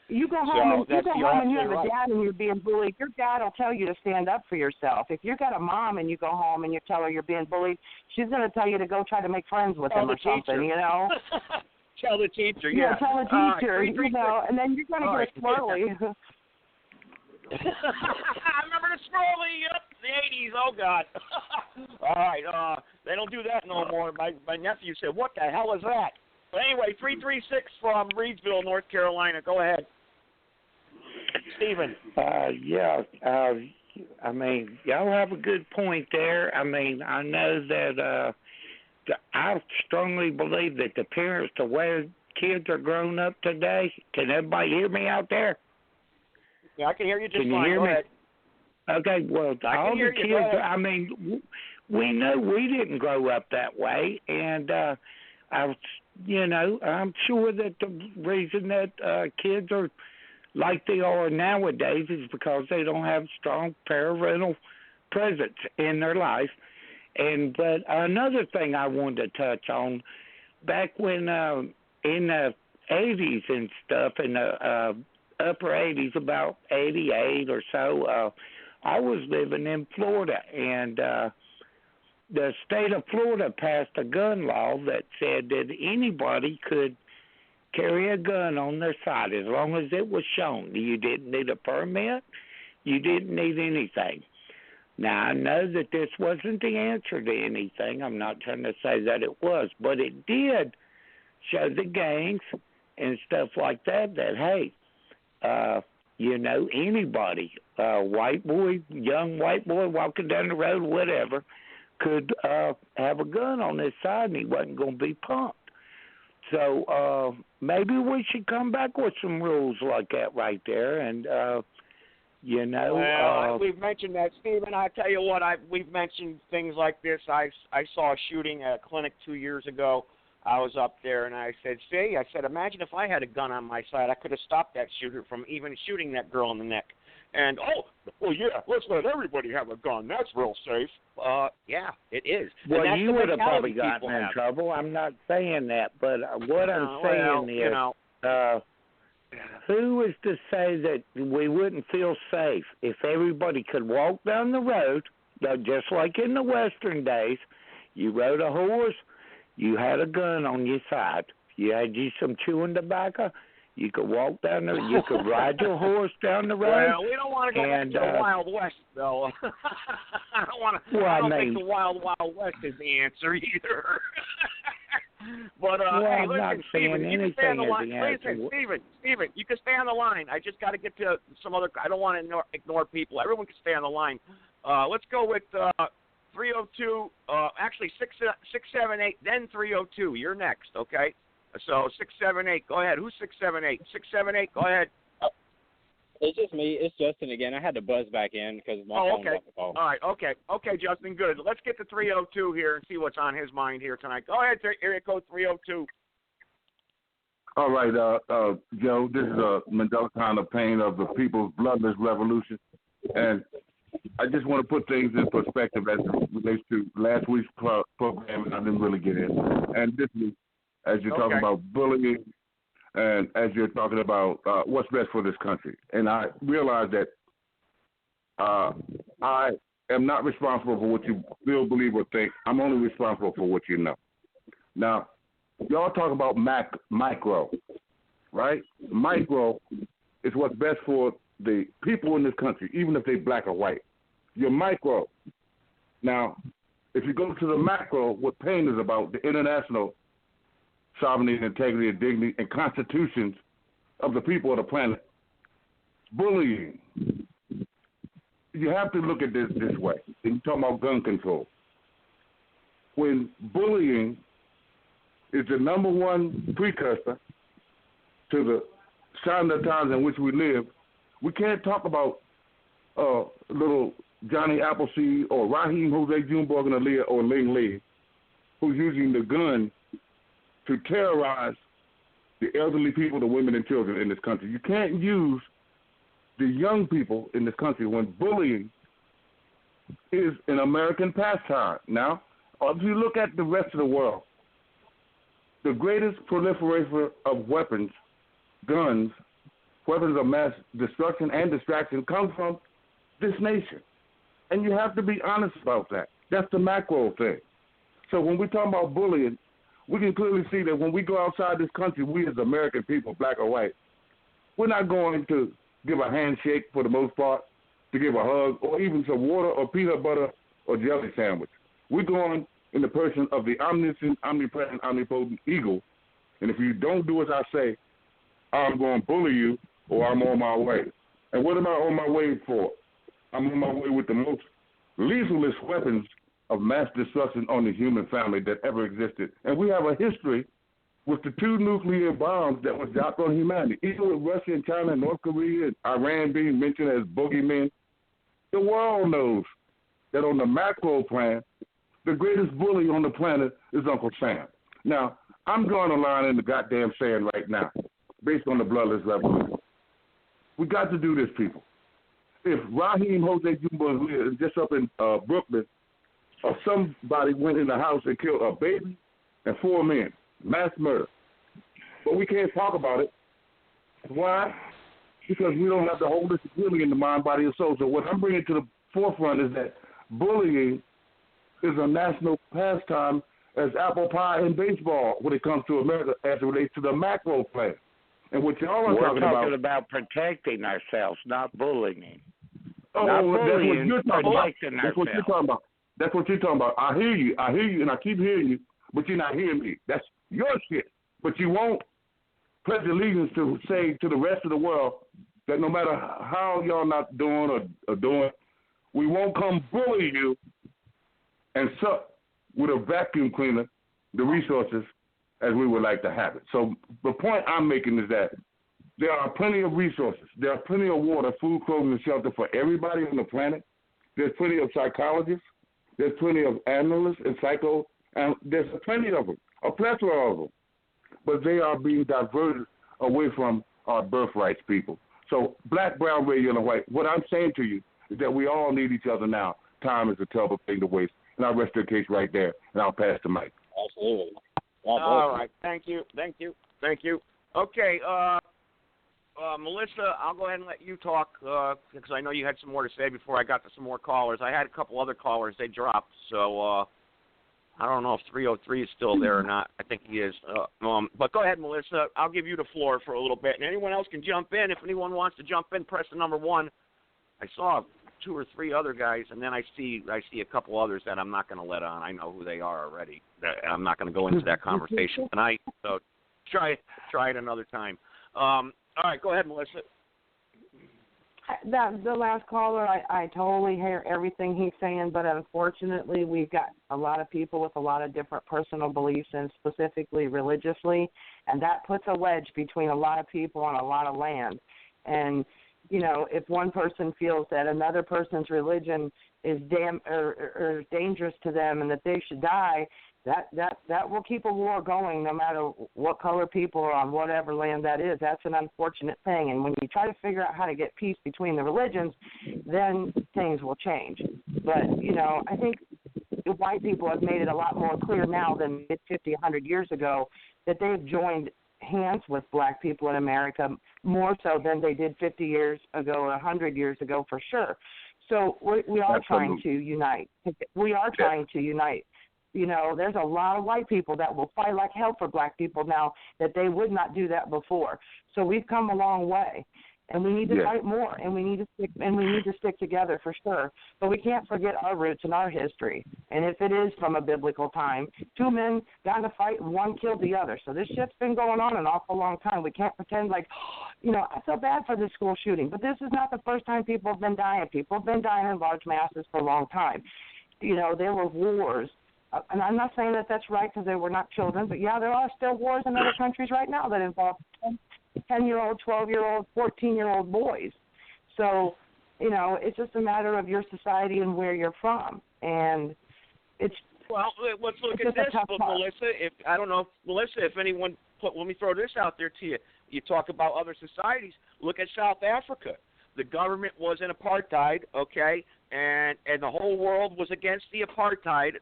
You go home and you have a dad and you're being bullied. Your dad will tell you to stand up for yourself. If you've got a mom and you go home and you tell her you're being bullied, she's going to tell you to go try to make friends with him or something, Tell the teacher, yeah. Tell the teacher, and then you're going to get swirly. I remember the swirly, the 80s, oh, God. All right, they don't do that no more. My nephew said, what the hell is that? But anyway, 336 from Reedsville, North Carolina. Go ahead. Stephen. Y'all have a good point there. I know that I strongly believe that the parents to wear kids are grown up today? Can everybody hear me out there? Yeah, I can hear you just Can you fine. hear Go me? ahead. Okay, well, all the kids, I mean, we know we didn't grow up that way, and I'm sure that the reason that kids are like they are nowadays is because they don't have strong parental presence in their life. But another thing I wanted to touch on, back when in the 80s and stuff, in the upper 80s, about 88 or so, I was living in Florida, and the state of Florida passed a gun law that said that anybody could carry a gun on their side as long as it was shown. You didn't need a permit. You didn't need anything. Now, I know that this wasn't the answer to anything. I'm not trying to say that it was, but it did show the gangs and stuff like that, hey, anybody, white boy, young white boy walking down the road, whatever, could have a gun on his side and he wasn't going to be punked. So maybe we should come back with some rules like that right there. And, we've mentioned that, Stephen. I tell you what, we've mentioned things like this. I saw a shooting at a clinic 2 years ago. I was up there, and I said, imagine if I had a gun on my side. I could have stopped that shooter from even shooting that girl in the neck. And, let's let everybody have a gun. That's real safe. Yeah, it is. Well, you would have probably gotten in trouble. I'm not saying that, but what I'm saying is, who is to say that we wouldn't feel safe if everybody could walk down the road, just like in the Western days? You rode a horse, you had a gun on your side. You had some chewing tobacco. You could walk down there. You could ride your horse down the road. Well, we don't want to go back to the Wild West, though. I don't want to. I don't think the Wild West is the answer either. But hey, listen, Stephen, you can stay on the line. Listen, Stephen, you can stay on the line. I just got to get to some other. I don't want to ignore people. Everyone can stay on the line. Let's go with 302. Actually, 678, then 302. You're next, okay? So 678. Go ahead. Who's 678? 678. Go ahead. It's just me. It's Justin again. I had to buzz back in because my phone was off the call. All right. Okay, Justin. Good. Let's get to 302 here and see what's on his mind here tonight. Go ahead, area code 302. All right, Joe. This is Mandela kind of pain of the People's Bloodless Revolution, and I just want to put things in perspective as it relates to last week's program, and I didn't really get in. And this is as you're talking about bullying. And as you're talking about what's best for this country. And I realize that I am not responsible for what you feel, believe, or think. I'm only responsible for what you know. Now, y'all talk about micro, right? Micro is what's best for the people in this country, even if they're black or white. Your micro. Now, if you go to the macro, what pain is about, the international sovereignty and integrity and dignity and constitutions of the people of the planet. Bullying. You have to look at this way. You're talking about gun control. When bullying is the number one precursor to the sign of the times in which we live, we can't talk about little Johnny Appleseed or Raheem Jose Junebug and Aaliyah or Ling Lee, who's using the gun to terrorize the elderly people, the women and children in this country. You can't use the young people in this country when bullying is an American pastime. Now, if you look at the rest of the world, the greatest proliferation of weapons, guns, weapons of mass destruction and distraction come from this nation. And you have to be honest about that. That's the macro thing. So when we talk about bullying, we can clearly see that when we go outside this country, we as American people, black or white, we're not going to give a handshake for the most part, to give a hug, or even some water or peanut butter or jelly sandwich. We're going in the person of the omniscient, omnipresent, omnipotent eagle, and if you don't do as I say, I'm going to bully you or I'm on my way. And what am I on my way for? I'm on my way with the most lethalist weapons of mass destruction on the human family that ever existed. And we have a history with the 2 nuclear bombs that was dropped on humanity. Even with Russia and China and North Korea and Iran being mentioned as boogeymen, the world knows that on the macro plan, the greatest bully on the planet is Uncle Sam. Now, I'm drawing a line in the goddamn sand right now, based on the bloodless revolution. We got to do this, people. If Raheem Jose Jumbo is just up in Brooklyn, or somebody went in the house and killed a baby and 4 men, mass murder. But we can't talk about it. Why? Because we don't have the holistic healing in the mind, body, and soul. So what I'm bringing to the forefront is that bullying is a national pastime as apple pie in baseball when it comes to America as it relates to the macro plan. And what y'all are talking about protecting ourselves, not bullying. Oh, not bullying, that's what you're talking about. That's what you're talking about. That's what you're talking about. I hear you, and I keep hearing you, but you're not hearing me. That's your shit. But you won't pledge allegiance to say to the rest of the world that no matter how y'all not doing or doing, we won't come bully you and suck with a vacuum cleaner the resources as we would like to have it. So the point I'm making is that there are plenty of resources. There are plenty of water, food, clothing, and shelter for everybody on the planet. There's plenty of psychologists. There's plenty of analysts and and there's plenty of them, a plethora of them. But they are being diverted away from our birthrights, people. So black, brown, red, yellow, white, what I'm saying to you is that we all need each other now. Time is a terrible thing to waste. And I'll rest the case right there, and I'll pass the mic. Absolutely. All right. Thank you. Okay, Melissa, I'll go ahead and let you talk because I know you had some more to say before I got to some more callers. I had a couple other callers. They dropped, so I don't know if 303 is still there or not. I think he is. But go ahead, Melissa. I'll give you the floor for a little bit, and anyone else can jump in. If anyone wants to jump in, press the number 1. I saw 2 or 3 other guys, and then I see a couple others that I'm not going to let on. I know who they are already. I'm not going to go into that conversation tonight, so try it another time. All right, go ahead, Melissa. The last caller, I totally hear everything he's saying, but unfortunately we've got a lot of people with a lot of different personal beliefs and specifically religiously, and that puts a wedge between a lot of people on a lot of land. And you know, if one person feels that another person's religion is or dangerous to them and that they should die, that will keep a war going no matter what color people are on whatever land that is. That's an unfortunate thing. And when you try to figure out how to get peace between the religions, then things will change. But, you know, I think white people have made it a lot more clear now than 50, 100 years ago that they've joined hands with black people in America more so than they did 50 years ago or 100 years ago for sure. So we are trying to unite. We are trying to unite. You know, there's a lot of white people that will fight like hell for black people now that they would not do that before. So we've come a long way, and we need to fight more, and we need to stick together for sure. But we can't forget our roots and our history. And if it is from a biblical time, 2 men got in a fight and 1 killed the other. So this shit's been going on an awful long time. We can't pretend like, you know, I feel bad for this school shooting, but this is not the first time people have been dying. People have been dying in large masses for a long time. You know, there were wars. And I'm not saying that that's right because they were not children, but, yeah, there are still wars in other countries right now that involve 10-year-old, 12-year-old, 14-year-old boys. So, you know, it's just a matter of your society and where you're from. And it's well, let's look at this, Melissa. If anyone let me throw this out there to you. You talk about other societies. Look at South Africa. The government was in apartheid, okay, and the whole world was against the apartheid.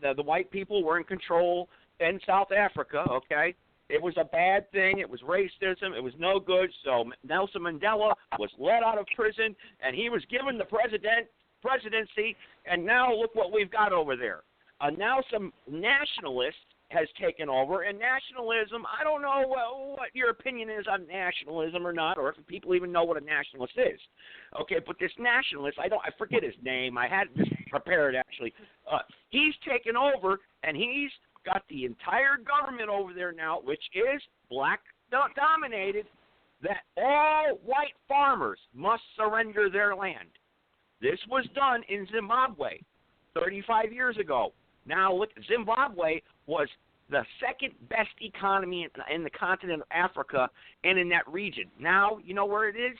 The white people were in control in South Africa, okay. It was a bad thing. It was racism. It was no good. So Nelson Mandela was let out of prison, and he was given the presidency, and now look what we've got over there. Now some nationalists has taken over, and nationalism, I don't know what your opinion is on nationalism or not, or if people even know what a nationalist is. Okay, but this nationalist, I forget his name. I had this prepared, actually. He's taken over, and he's got the entire government over there now, which is black-dominated, that all white farmers must surrender their land. This was done in Zimbabwe 35 years ago. Now, look, Zimbabwe was the second best economy in the continent of Africa and in that region. Now, you know where it is?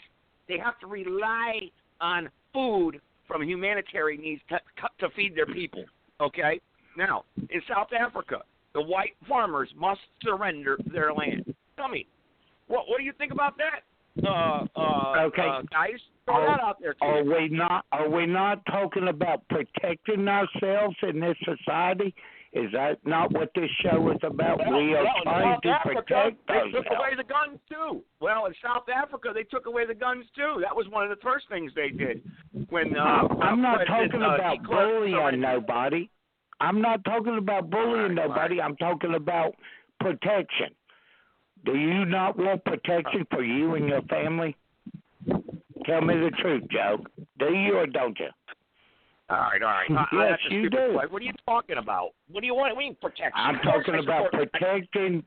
They have to rely on food from humanitarian needs to feed their people, okay? Now, in South Africa, the white farmers must surrender their land. Tell me, what do you think about that? Guys, throw that out there too. Are we not talking about protecting ourselves in this society? Is that not what this show is about? We are trying to protect ourselves. They took away the guns too. Well, in South Africa, they took away the guns too. That was one of the first things they did. When I'm not talking about bullying nobody. I'm not talking about bullying nobody. I'm talking about protection. Do you not want protection for you and your family? Tell me the truth, Joe. Do you or don't you? All right. Yes, you do. What are you talking about? What do you want? What do you mean protection? I'm talking about protecting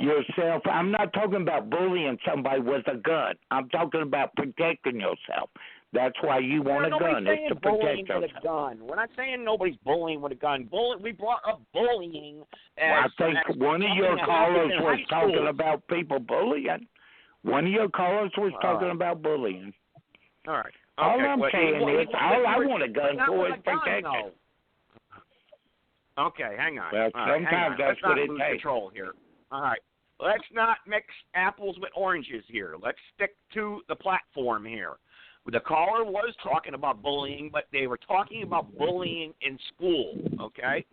yourself. I'm not talking about bullying somebody with a gun. I'm talking about protecting yourself. That's why you want a gun, is to protect yourself. With a gun. We're not saying nobody's bullying with a gun. We brought up bullying I think one of your callers was talking about people bullying. One of your callers was talking about bullying. All right. All I'm saying is, all I want a gun for is protection. Okay, hang on. Well, sometimes that's what it takes. Control here. All right. Let's not mix apples with oranges here. Let's stick to the platform here. The caller was talking about bullying, but they were talking about bullying in school, okay?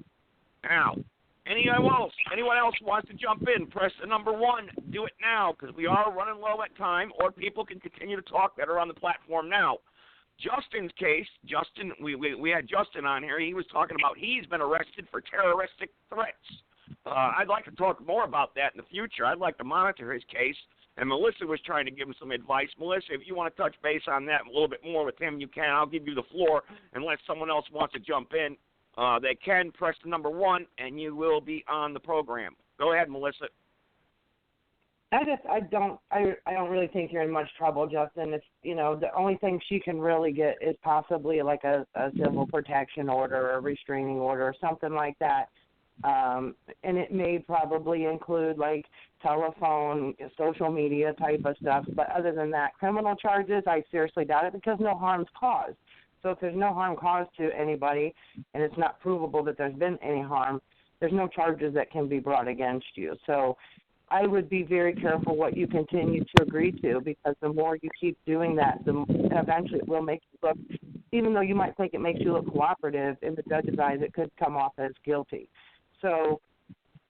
Now, anyone else wants to jump in, press the number 1. Do it now, because we are running low at time, or people can continue to talk that are on the platform now. Justin's case, we had Justin on here. He was talking about he's been arrested for terroristic threats. I'd like to talk more about that in the future. I'd like to monitor his case. And Melissa was trying to give him some advice. Melissa, if you want to touch base on that a little bit more with him, you can. I'll give you the floor. Unless someone else wants to jump in, they can press the number 1, and you will be on the program. Go ahead, Melissa. I don't really think you're in much trouble, Justin. It's, the only thing she can really get is possibly like a civil protection order or a restraining order or something like that. And it may probably include like telephone, social media type of stuff. But other than that, criminal charges, I seriously doubt it, because no harm's caused. So if there's no harm caused to anybody and it's not provable that there's been any harm, there's no charges that can be brought against you. So I would be very careful what you continue to agree to, because the more you keep doing that, eventually it will make you look, even though you might think it makes you look cooperative, in the judge's eyes it could come off as guilty. So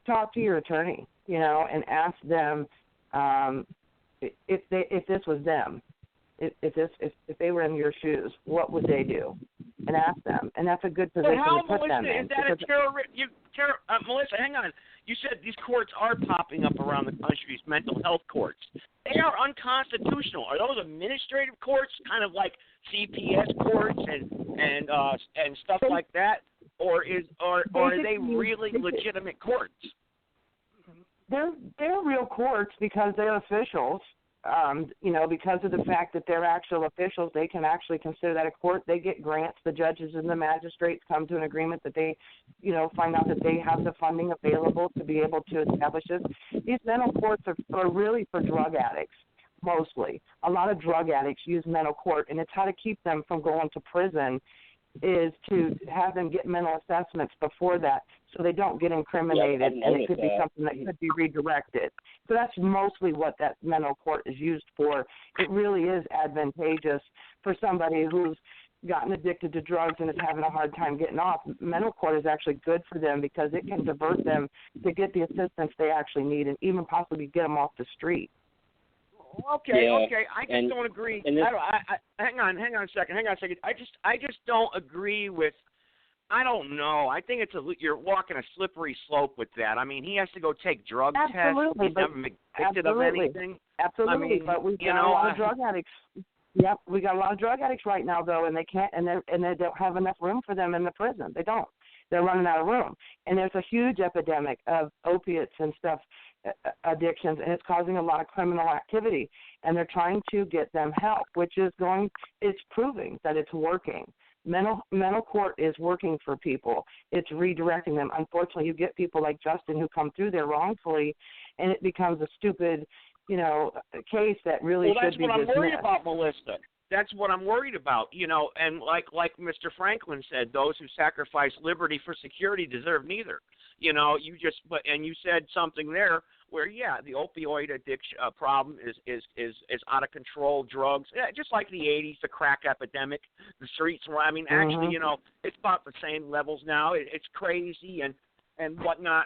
talk to your attorney, and ask them if this was them, if they were in your shoes, what would they do? And ask them. And that's a good position to put them in. Is that a terrorist? Melissa, hang on. You said these courts are popping up around the country, these mental health courts. They are unconstitutional. Are those administrative courts, kind of like CPS courts and stuff like that? Or are they really legitimate courts? They're real courts because they're officials. Because of the fact that they're actual officials, they can actually consider that a court. They get grants. The judges and the magistrates come to an agreement that they, find out that they have the funding available to be able to establish this. These mental courts are really for drug addicts, mostly. A lot of drug addicts use mental court, and it's how to keep them from going to prison is to have them get mental assessments before that, so they don't get incriminated, and it could be something that could be redirected. So that's mostly what that mental court is used for. It really is advantageous for somebody who's gotten addicted to drugs and is having a hard time getting off. Mental court is actually good for them because it can divert them to get the assistance they actually need and even possibly get them off the street. Okay. I just don't agree. Hang on a second. I just don't agree with. I don't know. I think you're walking a slippery slope with that. I mean, he has to go take drug tests. He's never been convicted of anything. Absolutely, but we've got a lot of drug addicts. Yep, we got a lot of drug addicts right now, though, and they can't, and they don't have enough room for them in the prison. They don't. They're running out of room, and there's a huge epidemic of opiates and stuff. Addictions, and it's causing a lot of criminal activity, and they're trying to get them help, which is it's proving that it's working. Mental court is working for people. It's redirecting them. Unfortunately, you get people like Justin who come through there wrongfully, and it becomes a stupid, case that really should be dismissed. Well, that's what I'm worried about, Melissa. That's what I'm worried about, and like Mr. Franklin said, those who sacrifice liberty for security deserve neither. You said something there where, the opioid addiction problem is out of control, drugs, just like the 80s, the crack epidemic, the streets. Actually, it's about the same levels now. It's crazy and whatnot.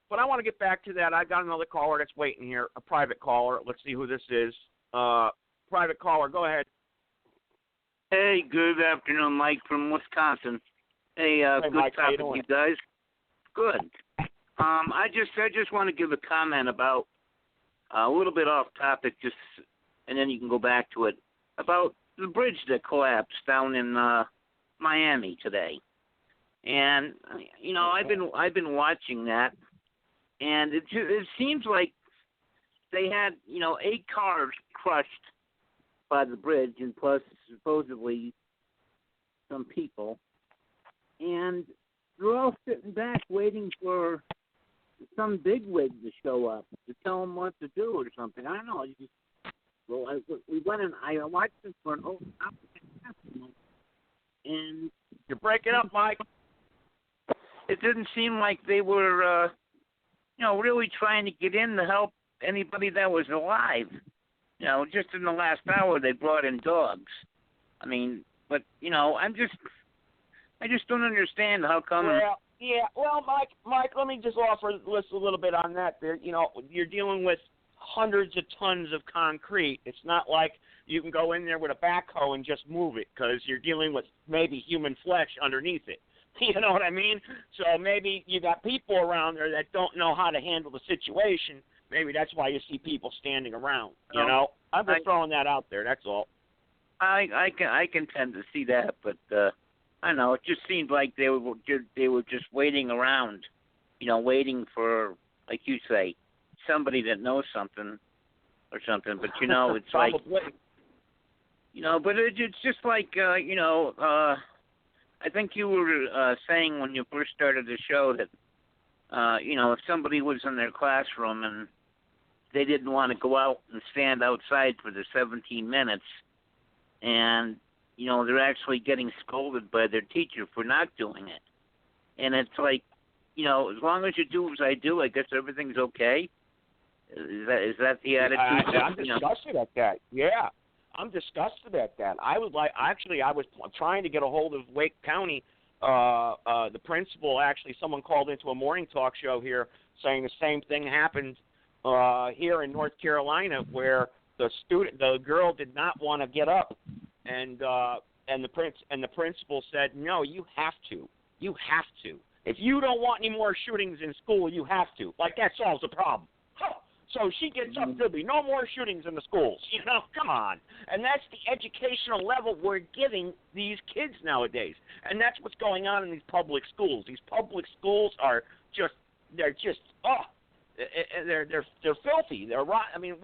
But I want to get back to that. I got another caller that's waiting here, a private caller. Let's see who this is. Private caller, go ahead. Hey, good afternoon, Mike from Wisconsin. Hey, good Mike, topic, you guys. Good. I just want to give a comment about a little bit off topic, and then you can go back to it, about the bridge that collapsed down in Miami today. And I've been watching that, and it seems like they had 8 cars crushed by the bridge, and plus supposedly some people, and they're all sitting back waiting for some bigwig to show up to tell them what to do or something. I don't know. We went and I watched this for an whole hour, and you're breaking up, Mike. It didn't seem like they were, really trying to get in to help anybody that was alive. Just in the last hour they brought in dogs. I just don't understand how come. Well, Mike, let me just offer a little bit on that. There, you're dealing with hundreds of tons of concrete. It's not like you can go in there with a backhoe and just move it, because you're dealing with maybe human flesh underneath it. You know what I mean? So maybe you got people around there that don't know how to handle the situation. Maybe that's why you see people standing around. I'm just throwing that out there. That's all. I can tend to see that, but I don't know. It just seemed like they were just waiting around, waiting for, like you say, somebody that knows something or something. But it's like, but it's just like I think you were saying when you first started the show that if somebody was in their classroom and they didn't want to go out and stand outside for the 17 minutes, and they're actually getting scolded by their teacher for not doing it. And it's like, as long as you do as I do, I guess everything's okay. Is that the attitude? I'm disgusted at that. Yeah, I'm disgusted at that. I was trying to get a hold of Wake County. The principal, someone called into a morning talk show here saying the same thing happened here in North Carolina, where the girl did not want to get up, and the principal said, no, you have to. If you don't want any more shootings in school, you have to. Like, that solves the problem. So she gets up, there'll be no more shootings in the schools. Come on. And that's the educational level we're giving these kids nowadays. And that's what's going on in these public schools. These public schools are they're filthy. They're rotten.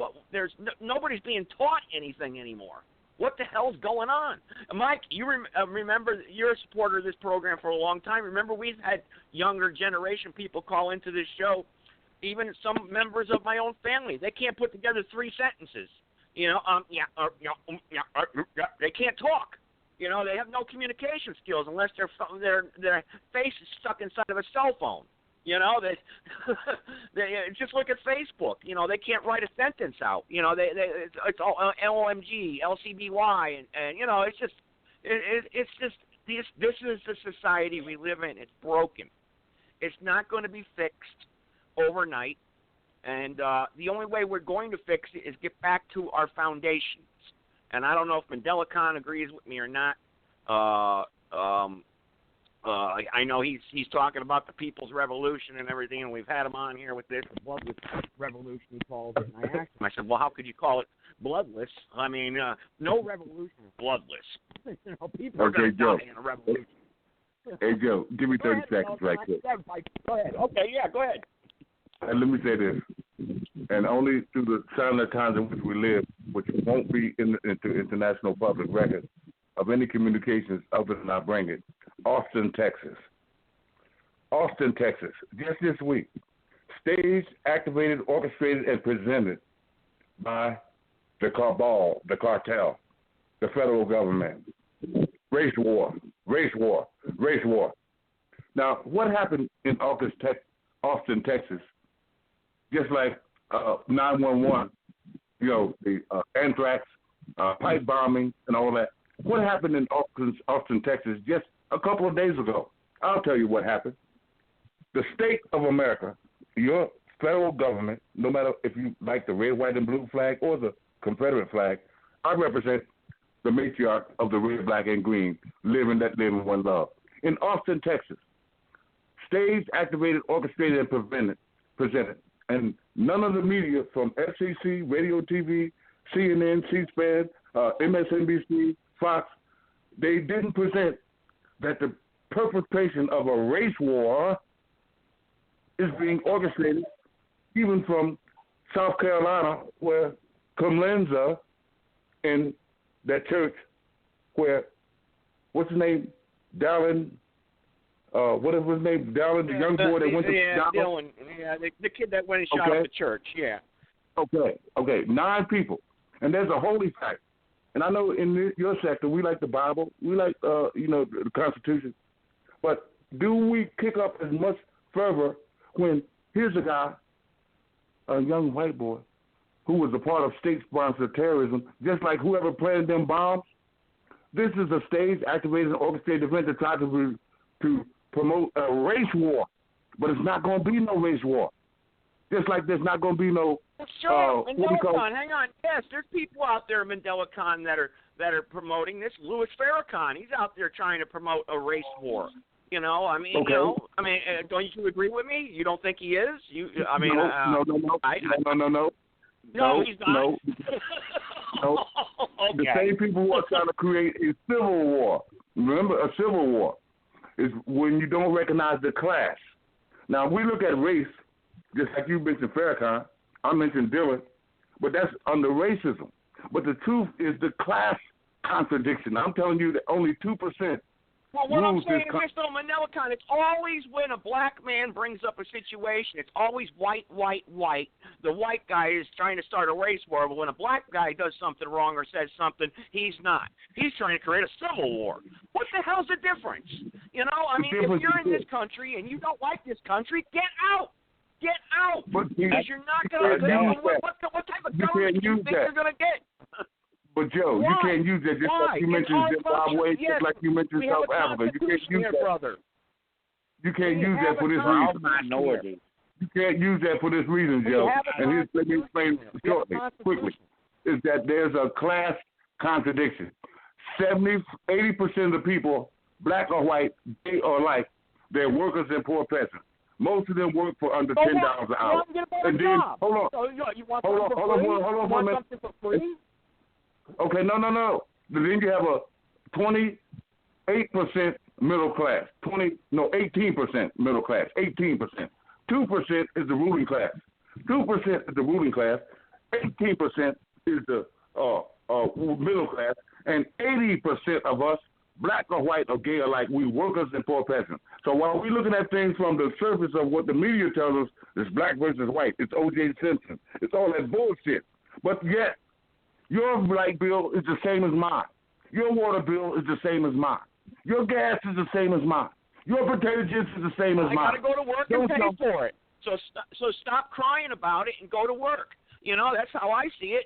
Nobody's being taught anything anymore. What the hell's going on? Mike, you remember, you're a supporter of this program for a long time. Remember, we've had younger generation people call into this show. Even some members of my own family, they can't put together 3 sentences. They can't talk. They have no communication skills unless their face is stuck inside of a cell phone. They just look at Facebook. They can't write a sentence out. It's all LOMG, LCBY, and it's just this is the society we live in. It's broken. It's not going to be fixed overnight, and the only way we're going to fix it is get back to our foundations. And I don't know if Mandela Khan agrees with me or not. I know he's talking about the People's Revolution and everything, and we've had him on here with this bloodless revolution, he calls it. And I asked him, I said, well, how could you call it bloodless? No revolution is bloodless. People are going to die in a revolution. Hey, Joe, give me 30 seconds right quick. Go ahead. Okay, yeah, go ahead. And let me say this, and only through the silent times in which we live, which won't be into international public record, of any communications other than I bring it. Austin, Texas. Austin, Texas. Just this week. Staged, activated, orchestrated, and presented by the cabal, the cartel, the federal government. Race war, race war, race war. Now, what happened in Austin, Texas, just like 911, the anthrax, pipe bombing, and all that, what happened in Austin, Texas just a couple of days ago? I'll tell you what happened. The state of America, your federal government, no matter if you like the red, white, and blue flag or the Confederate flag, I represent the matriarch of the red, black, and green, living that live in one love. In Austin, Texas, staged, activated, orchestrated, and presented. And none of the media from FCC, Radio TV, CNN, C-SPAN, MSNBC, Fox, they didn't present that the perpetration of a race war is being orchestrated even from South Carolina, where Comlenza in that church where, what's his name, Dallin, whatever his name, Dallin, the young boy that went to Dylan, the kid that went and shot up the church, yeah. Okay, 9 people. And there's a holy fact. And I know in your sector, we like the Bible, we like, the Constitution. But do we kick up as much fervor when here's a guy, a young white boy, who was a part of state-sponsored terrorism, just like whoever planted them bombs? This is a staged, activated, and orchestrated event that tried to promote a race war. But it's not going to be no race war. Just like there's not going to be no... Sure, MandelaCon, hang on. Yes, there's people out there, MandelaCon, that are promoting this. Louis Farrakhan, he's out there trying to promote a race war. Okay. Don't you agree with me? You don't think he is? No, he's not. No. Okay. The same people who are trying to create a civil war. Remember, a civil war is when you don't recognize the class. Now, we look at race, just like you mentioned Farrakhan, I mentioned Dylan, but that's under racism. But the truth is the class contradiction. I'm telling you that only 2%. Well, what I'm saying is this, though, MandelaCon, it's always when a black man brings up a situation, it's always white. The white guy is trying to start a race war, but when a black guy does something wrong or says something, he's not. He's trying to create a civil war. What the hell's the difference? If you're in this country and you don't like this country, get out. Get out. Because you're not going to what type of government do you think you're going to get? But, Joe, you can't use that just like you mentioned Zimbabwe, just like you mentioned South Africa. You can't use that. Brother. You can't use that for this reason. You can't use that for this reason, Joe. And let me explain shortly, quickly, is that there's a class contradiction. 80% of the people, black or white, gay or alike, they're workers and poor peasants. Most of them work for under $10 an hour. And then, hold on for a minute. For free? Okay, no. Then you have a 28% middle class. 18% middle class. 18%. 2% is the ruling class. 2% is the ruling class. 18% is the middle class. And 80% of us, black or white or gay alike, we workers and poor peasants. So while we're looking at things from the surface of what the media tells us is black versus white, it's O.J. Simpson, it's all that bullshit. But yet, your light bill is the same as mine. Your water bill is the same as mine. Your gas is the same as mine. Your potato chips is the same as mine. I got to go to work and pay for it. So stop crying about it and go to work. That's how I see it.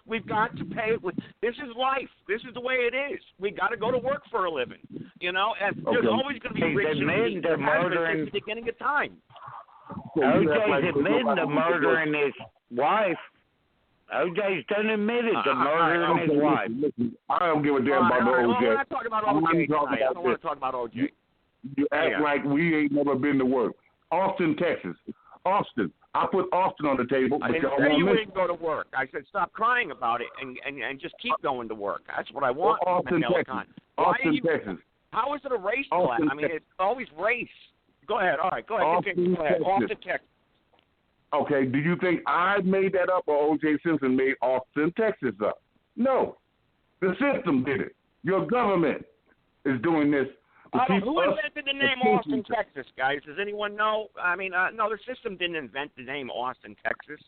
We've got to pay. This is life. This is the way it is. We got to go to work for a living. And there's always going to be rich and poor at the beginning of time. OJ's admitting to murdering his wife. OJ's done admitted to murdering his wife. Listen, I don't give a damn about the OJ. We're not talking about OJ tonight. I don't want to talk about OJ. You act like we ain't never been to work. Austin, Texas. Austin. I put Austin on the table. I didn't say you wouldn't go to work. I said stop crying about it and just keep going to work. That's what I want. Austin, Texas. How is it a race class? It's always race. Go ahead. All right. Go ahead. Austin, Texas. Okay, do you think I made that up or O.J. Simpson made Austin, Texas up? No. The system did it. Your government is doing this. Who invented the name Austin, Texas, guys? Does anyone know? I mean, no, the system didn't invent the name Austin, Texas.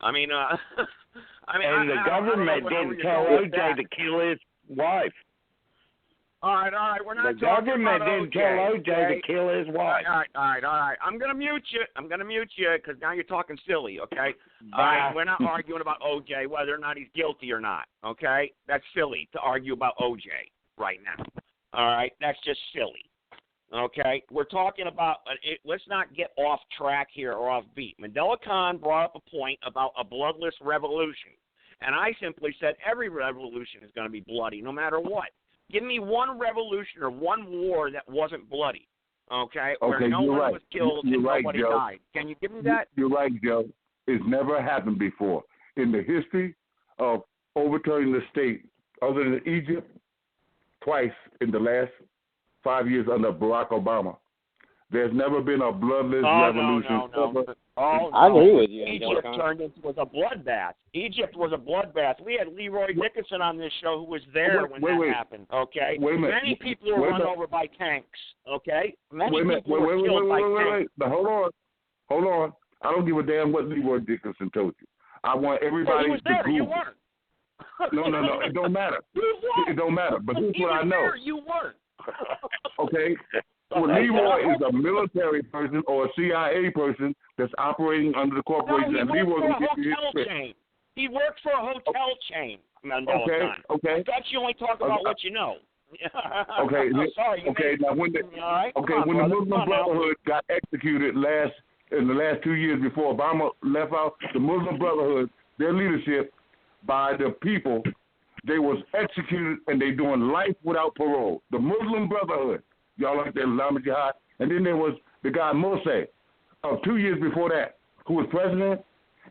I mean, and the government didn't tell OJ to kill his wife. All right. We're not the talking government about didn't tell OJ to kill his wife. All right. I'm gonna mute you because now you're talking silly. Okay. All right. We're not arguing about OJ whether or not he's guilty or not. Okay. That's silly to argue about OJ right now. All right. That's just silly. Okay. We're talking about. Let's not get off track here or off beat. Mandela Khan brought up a point about a bloodless revolution, and I simply said every revolution is going to be bloody, no matter what. Give me one revolution or one war that wasn't bloody, okay? Where no one was killed and nobody died. Can you give me that? You're right, Joe. It's never happened before. In the history of overturning the state, other than Egypt, twice in the last 5 years under Barack Obama, there's never been a bloodless revolution. No. I agree with you. Egypt was a bloodbath. Egypt was a bloodbath. We had Leroy Dickinson on this show who was there when that happened. Okay, many people were run over by tanks. Okay, many people were killed by tanks. But hold on. I don't give a damn what Leroy Dickinson told you. I want everybody he was there. to Google. You weren't. No. It don't matter. It don't matter. But here's what I know. There. You weren't. Okay. Well, Leroy is a military person or a CIA person that's operating under the corporation. No, he works for a hotel chain. He works for a hotel chain, Mandela Khan. Okay. I thought you only talk about what you know. Okay. Sorry. Now when the Muslim Brotherhood got executed in the last 2 years before Obama left out, the Muslim Brotherhood, their leadership by the people, they was executed and they doing life without parole. The Muslim Brotherhood. Y'all like that Islamic Jihad. And then there was the guy Morsi, 2 years before that, who was president.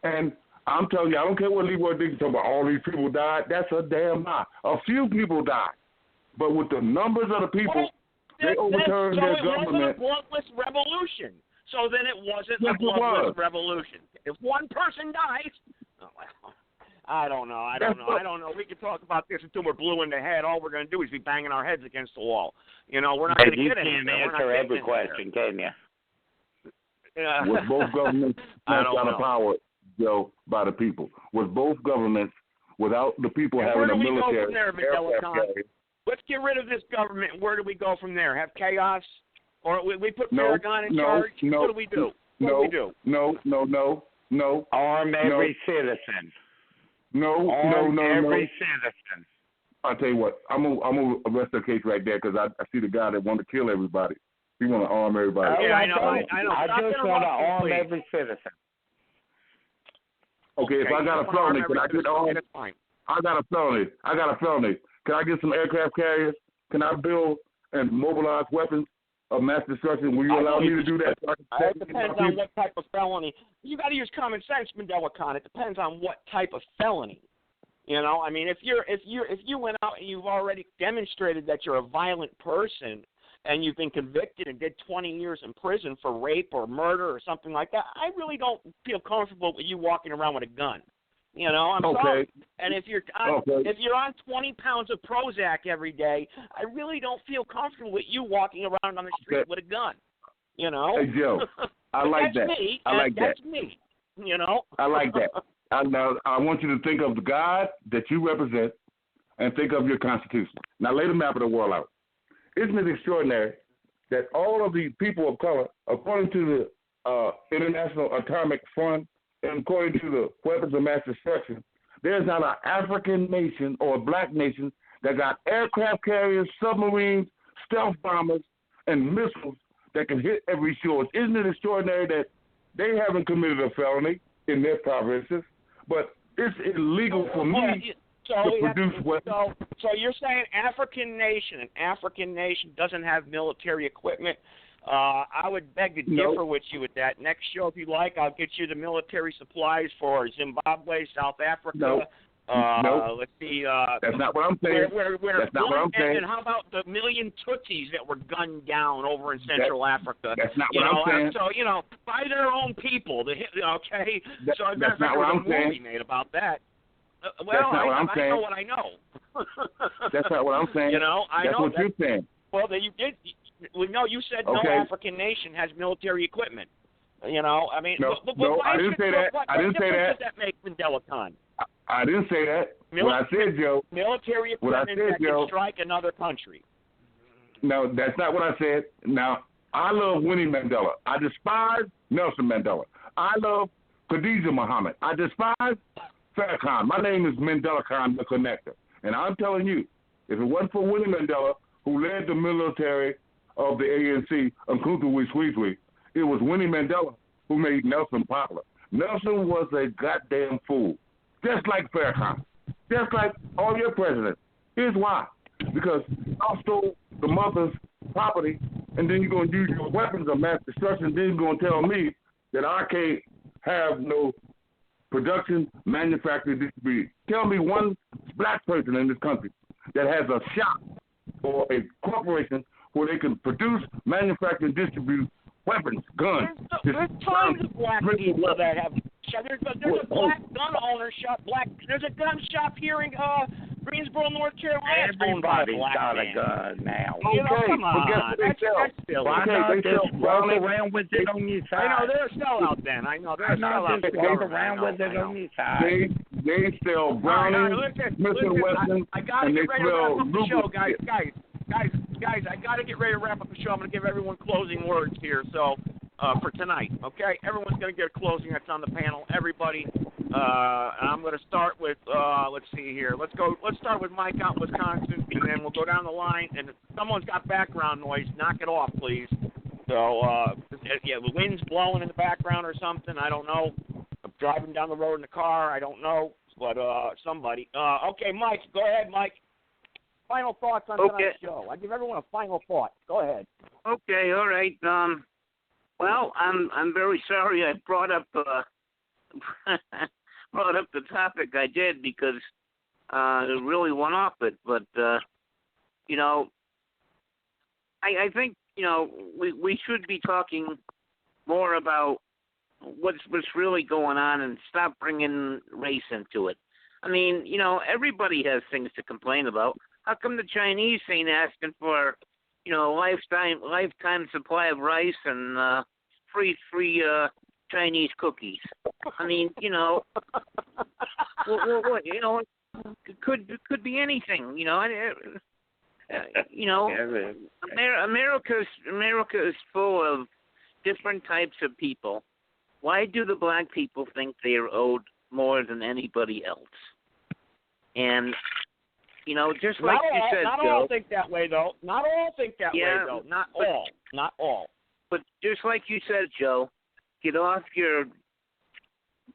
And I'm telling you, I don't care what Leroy Dickinson talking about, all these people died. That's a damn lie. A few people died. But with the numbers of the people, they overturned their government. So it wasn't a bloodless revolution. So then it wasn't a bloodless revolution. If one person dies, I don't know. We can talk about this until we're blue in the head. All we're going to do is be banging our heads against the wall. You know, we're not going to get anywhere. You can't answer every question, can you? Was both governments out of power, Joe, by the people? Was both governments without the people having a military? Where do we go from there, Mandela Khan? Let's get rid of this government. Where do we go from there? Have chaos? Or we put Farragon in charge? What do we do? No. Arm every citizen. No. Every citizen. I'll tell you what. I'm gonna arrest the case right there because I see the guy that want to kill everybody. He want to arm everybody. Yeah, I know. I just want to arm every citizen. Okay, if I got a felony, can I get armed? I got a felony. Can I get some aircraft carriers? Can I build and mobilize weapons of mass destruction? Will you allow me to do that? It depends on what type of felony. You got to use common sense, Mandela Khan. It depends on what type of felony. You know, I mean, if you went out and you've already demonstrated that you're a violent person and you've been convicted and did 20 years in prison for rape or murder or something like that, I really don't feel comfortable with you walking around with a gun. You know, I'm sorry. And if you're on 20 pounds of Prozac every day, I really don't feel comfortable with you walking around on the street with a gun. You know. Hey Joe, I like that. Me. I like that. That's me. You know. I like that. Now I want you to think of the God that you represent, and think of your Constitution. Now lay the map of the world out. Isn't it extraordinary that all of these people of color, according to the International Atomic Fund, and according to the weapons of mass destruction, there's not an African nation or a black nation that got aircraft carriers, submarines, stealth bombers, and missiles that can hit every shore. Isn't it extraordinary that they haven't committed a felony in their provinces, but it's illegal for me to produce weapons? So you're saying an African nation doesn't have military equipment? I would beg to differ with you with that. Next show, if you like, I'll get you the military supplies for Zimbabwe, South Africa. Let's see. That's not what I'm saying. That's not what I'm saying. And how about the million Tutsis that were gunned down over in Central Africa? That's not what I'm saying. So, by their own people. Okay? That's not what I'm saying. Movie made about that. That's not what I'm saying. I know what I know. That's not what I'm saying. That's what you're saying. Well, then you did. Well, no, you said no African nation has military equipment. I mean, no, I didn't say that. What does that make Mandela-Con? I didn't say that. What I said, Joe. Military equipment that can strike another country. No, that's not what I said. Now, I love Winnie Mandela. I despise Nelson Mandela. I love Khadija Muhammad. I despise Farrakhan. My name is Mandela Khan, the connector. And I'm telling you, if it wasn't for Winnie Mandela, who led the military of the ANC, Umkhonto-we-Sizwe, it was Winnie Mandela who made Nelson popular. Nelson was a goddamn fool, just like Farrakhan, just like all your presidents. Here's why. Because y'all stole the mother's property, and then you're going to use your weapons of mass destruction, then you're going to tell me that I can't have no production, manufacturing, distribution. Tell me one black person in this country that has a shop or a corporation where they can produce, manufacture, and distribute weapons, guns. There's tons of black people that have. There's a black gun owner shop. There's a gun shop here in Greensboro, North Carolina. Everybody's got a gun now. Come on. That's silly. Why not just walk around with it on your side? I know they're a sellout then. They're a sellout. Just walk around with it on your side. They sell Browning, Smith & Wesson, and they sell Luger. Guys, I got to get ready to wrap up the show. I'm going to give everyone closing words here. So, for tonight, okay? Everyone's going to get a closing that's on the panel. Everybody. I'm going to start with, let's see here. Let's start with Mike out in Wisconsin, and then we'll go down the line. And if someone's got background noise, knock it off, please. So, the wind's blowing in the background or something. I don't know. I'm driving down the road in the car. I don't know. But somebody. Okay, Mike. Go ahead, Mike. Final thoughts on tonight's show. I give everyone a final thought. Go ahead. Okay, all right. Well, I'm very sorry I brought up brought up the topic I did because it really went off it. But I think we should be talking more about what's really going on and stop bringing race into it. I mean, everybody has things to complain about. How come the Chinese ain't asking for, lifetime supply of rice and free Chinese cookies? I mean, it could be anything. America is full of different types of people. Why do the black people think they are owed more than anybody else? And just like you said, not Joe. all think that way, though. Not all think that way, though. Not all. Not all. But just like you said, Joe, get off your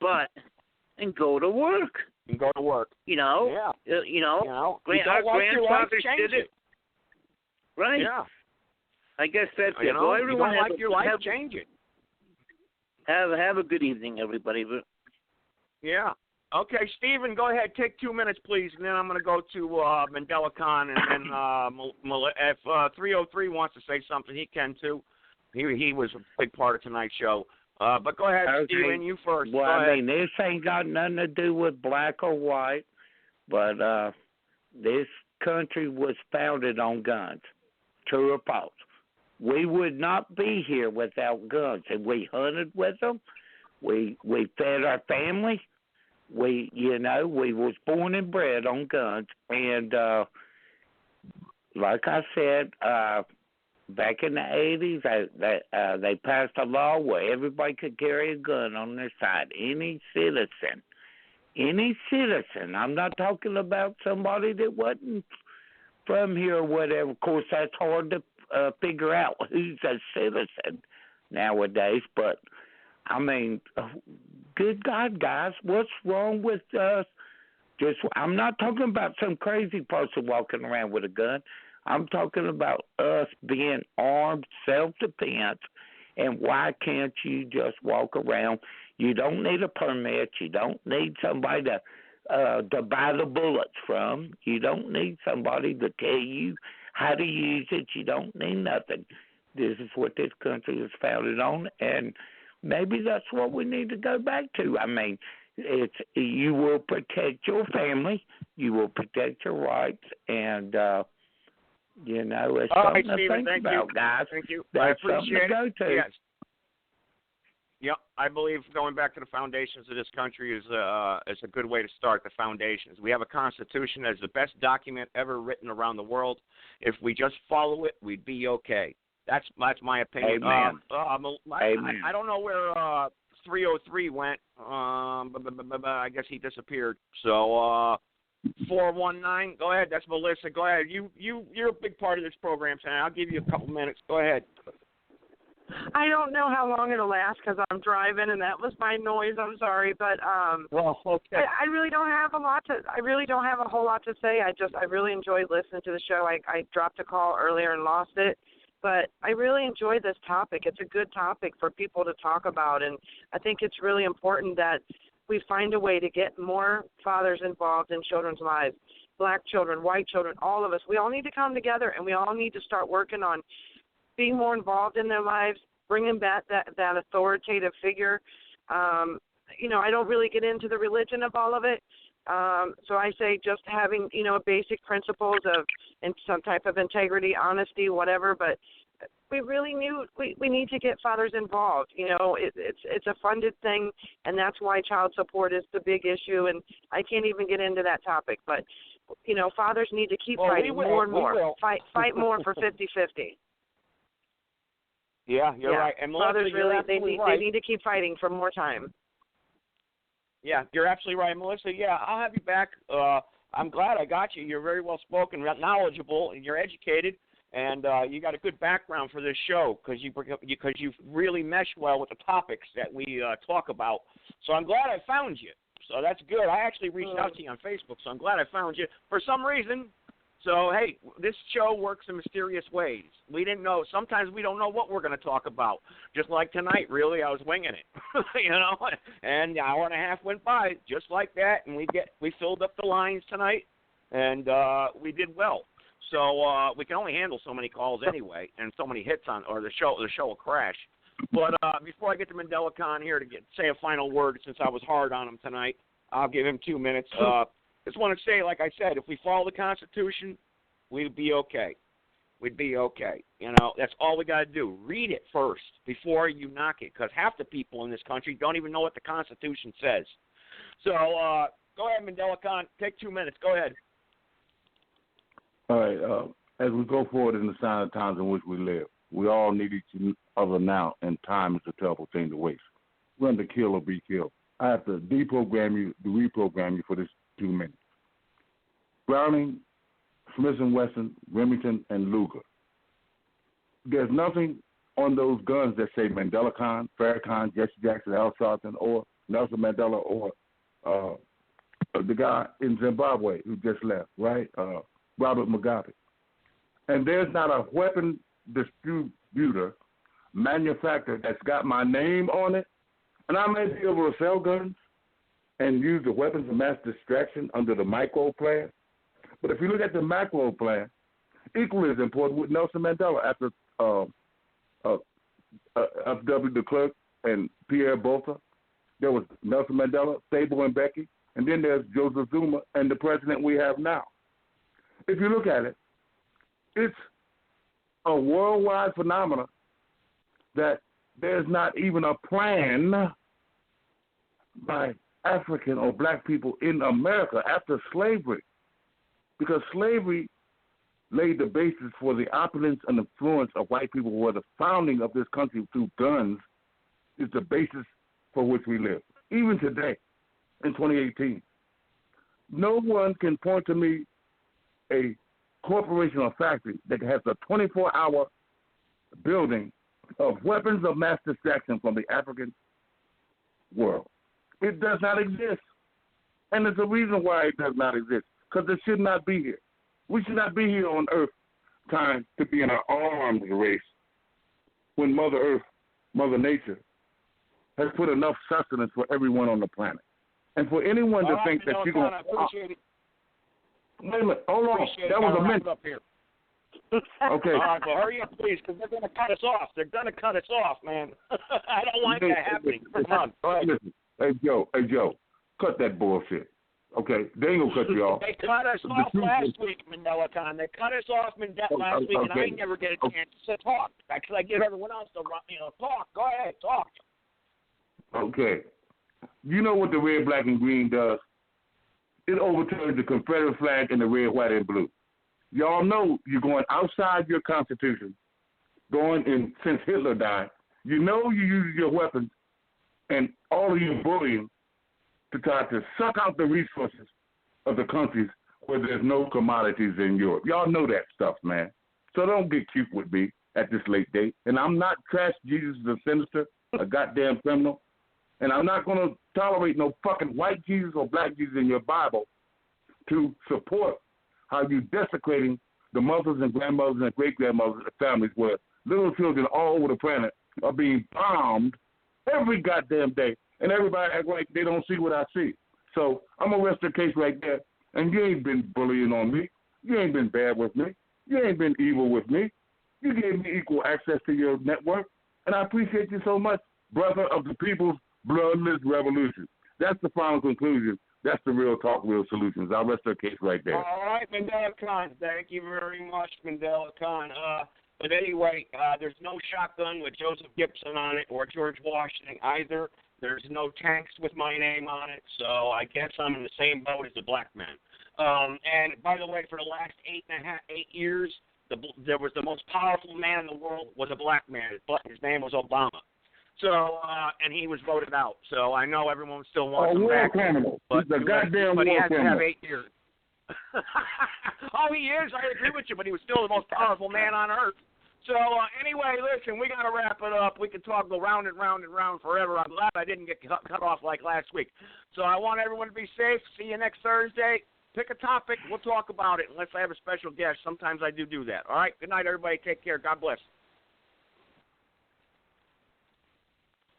butt and go to work. And go to work. Our grandfathers did it. Right. Yeah. I guess that's it. Well, everyone you don't like your life, change it. Have a good evening, everybody. Yeah. Okay, Stephen, go ahead. Take 2 minutes, please, and then I'm going to go to Mandela Khan, and then if 303 wants to say something, he can too. He was a big part of tonight's show. But go ahead, okay. Stephen, you first. Well, I mean, this ain't got nothing to do with black or white, but this country was founded on guns. True or false? We would not be here without guns, and we hunted with them. We fed our family. We was born and bred on guns, and like I said, back in the 80s, they passed a law where everybody could carry a gun on their side. Any citizen. I'm not talking about somebody that wasn't from here or whatever. Of course, that's hard to figure out who's a citizen nowadays, but I mean, good God, guys, what's wrong with us? I'm not talking about some crazy person walking around with a gun. I'm talking about us being armed, self-defense, and why can't you just walk around? You don't need a permit. You don't need somebody to buy the bullets from. You don't need somebody to tell you how to use it. You don't need nothing. This is what this country is founded on, and maybe that's what we need to go back to. I mean, you will protect your family, you will protect your rights, and it's something to think about, guys. Thank you. That's I appreciate something to go to. Yes. Yep, I believe going back to the foundations of this country is a good way to start. The foundations. We have a constitution that is the best document ever written around the world. If we just follow it, we'd be okay. That's my opinion. Amen. Amen. I don't know where 303 went. I guess he disappeared. So 419. Go ahead. That's Melissa. Go ahead. You're a big part of this program tonight. I'll give you a couple minutes. Go ahead. I don't know how long it'll last because I'm driving, and that was my noise. I'm sorry, but well, okay. I really don't have a lot to. I really don't have a whole lot to say. I really enjoyed listening to the show. I dropped a call earlier and lost it, but I really enjoyed this topic. It's a good topic for people to talk about, and I think it's really important that we find a way to get more fathers involved in children's lives, black children, white children, all of us. We all need to come together, and we all need to start working on being more involved in their lives, bringing back that authoritative figure. I don't really get into the religion of all of it. So I say just having, basic principles of and some type of integrity, honesty, whatever. But we really we need to get fathers involved. It's a funded thing, and that's why child support is the big issue. And I can't even get into that topic. But, fathers need to keep fighting more and more. Fight more for 50-50. Yeah, you're right. And Melissa, fathers they need to keep fighting for more time. Yeah, you're absolutely right, Melissa. Yeah, I'll have you back. I'm glad I got you. You're very well spoken, knowledgeable, and you're educated, and you got a good background for this show because you really mesh well with the topics that we talk about. So I'm glad I found you. So that's good. I actually reached out to you on Facebook, so I'm glad I found you. For some reason. So, hey, this show works in mysterious ways. We didn't know. Sometimes we don't know what we're going to talk about. Just like tonight, really, I was winging it, and an hour and a half went by just like that, and we filled up the lines tonight, and we did well. So we can only handle so many calls anyway, and so many hits or the show will crash. But before I get to Mandela Khan here to say a final word, since I was hard on him tonight, I'll give him 2 minutes. Just want to say, like I said, if we follow the Constitution, we'd be okay. We'd be okay. That's all we got to do. Read it first before you knock it, because half the people in this country don't even know what the Constitution says. So go ahead, Mandela Khan. Take 2 minutes. Go ahead. All right. As we go forward in the sign of times in which we live, we all need each other now, and time is a terrible thing to waste. We're going to kill or be killed. I have to deprogram you, to reprogram you for this 2 minutes. Browning, Smith & Wesson, Remington, and Luger. There's nothing on those guns that say Mandela Khan, Farrakhan, Jesse Jackson, Al Sharpton, or Nelson Mandela, or the guy in Zimbabwe who just left, right? Robert Mugabe. And there's not a weapon distributor, manufacturer that's got my name on it, and I may be able to sell guns and use the weapons of mass destruction under the micro plan. But if you look at the macro plan, equally as important with Nelson Mandela after F.W. de Klerk and Pierre Botha. There was Nelson Mandela, Thabo Mbeki, and then there's Joseph Zuma and the president we have now. If you look at it, it's a worldwide phenomenon that there's not even a plan by African or black people in America after slavery, because slavery laid the basis for the opulence and influence of white people who are the founding of this country through guns, is the basis for which we live. Even today, in 2018, no one can point to me a corporation or factory that has a 24-hour building of weapons of mass destruction from the African world. It does not exist. And there's a reason why it does not exist, because it should not be here. We should not be here on Earth trying to be in an arms race when Mother Earth, Mother Nature, has put enough sustenance for everyone on the planet. And for anyone to think that you're going to... Wait a minute. Hold on. That was a minute. Up here. Okay. All right, well, hurry up, please, because they're going to cut us off. They're going to cut us off, man. I don't like that happening. Come on. Go ahead. Listen. Hey, Joe. cut that bullshit. Okay, they ain't gonna cut you off. They cut us off last week, Mandela Con. They cut us off last week, and I never get a chance to talk. Because I give everyone else to talk. Go ahead, talk. Okay. You know what the red, black, and green does? It overturns the Confederate flag and the red, white, and blue. Y'all know you're going outside your Constitution, since Hitler died. You know you use your weapons and all of your bullying to try to suck out the resources of the countries where there's no commodities in Europe. Y'all know that stuff, man. So don't get cute with me at this late date. And I'm not trash Jesus the sinister, a goddamn criminal. And I'm not going to tolerate no fucking white Jesus or black Jesus in your Bible to support how you desecrating the mothers and grandmothers and great-grandmothers and families where little children all over the planet are being bombed every goddamn day. And everybody act like they don't see what I see. So I'm going to rest the case right there. And you ain't been bullying on me. You ain't been bad with me. You ain't been evil with me. You gave me equal access to your network. And I appreciate you so much, brother of the people's bloodless revolution. That's the final conclusion. That's the real talk, real solutions. I'll rest the case right there. All right, Mandela Khan. Thank you very much, Mandela Khan. But anyway, there's no shotgun with Joseph Gibson on it or George Washington either. There's no tanks with my name on it, so I guess I'm in the same boat as the black man. And by the way, for the last 8 years, there was the most powerful man in the world was a black man. His name was Obama. So, and he was voted out. So I know everyone still wants him back. Criminal. But, He's a goddamn but he war has criminal. to have 8 years. Oh, he is. I agree with you, but he was still the most powerful man on earth. So anyway, listen, we got to wrap it up. We could talk go round and round and round forever. I'm glad I didn't get cut off like last week. So I want everyone to be safe. See you next Thursday. Pick a topic. We'll talk about it unless I have a special guest. Sometimes I do that. All right? Good night, everybody. Take care. God bless.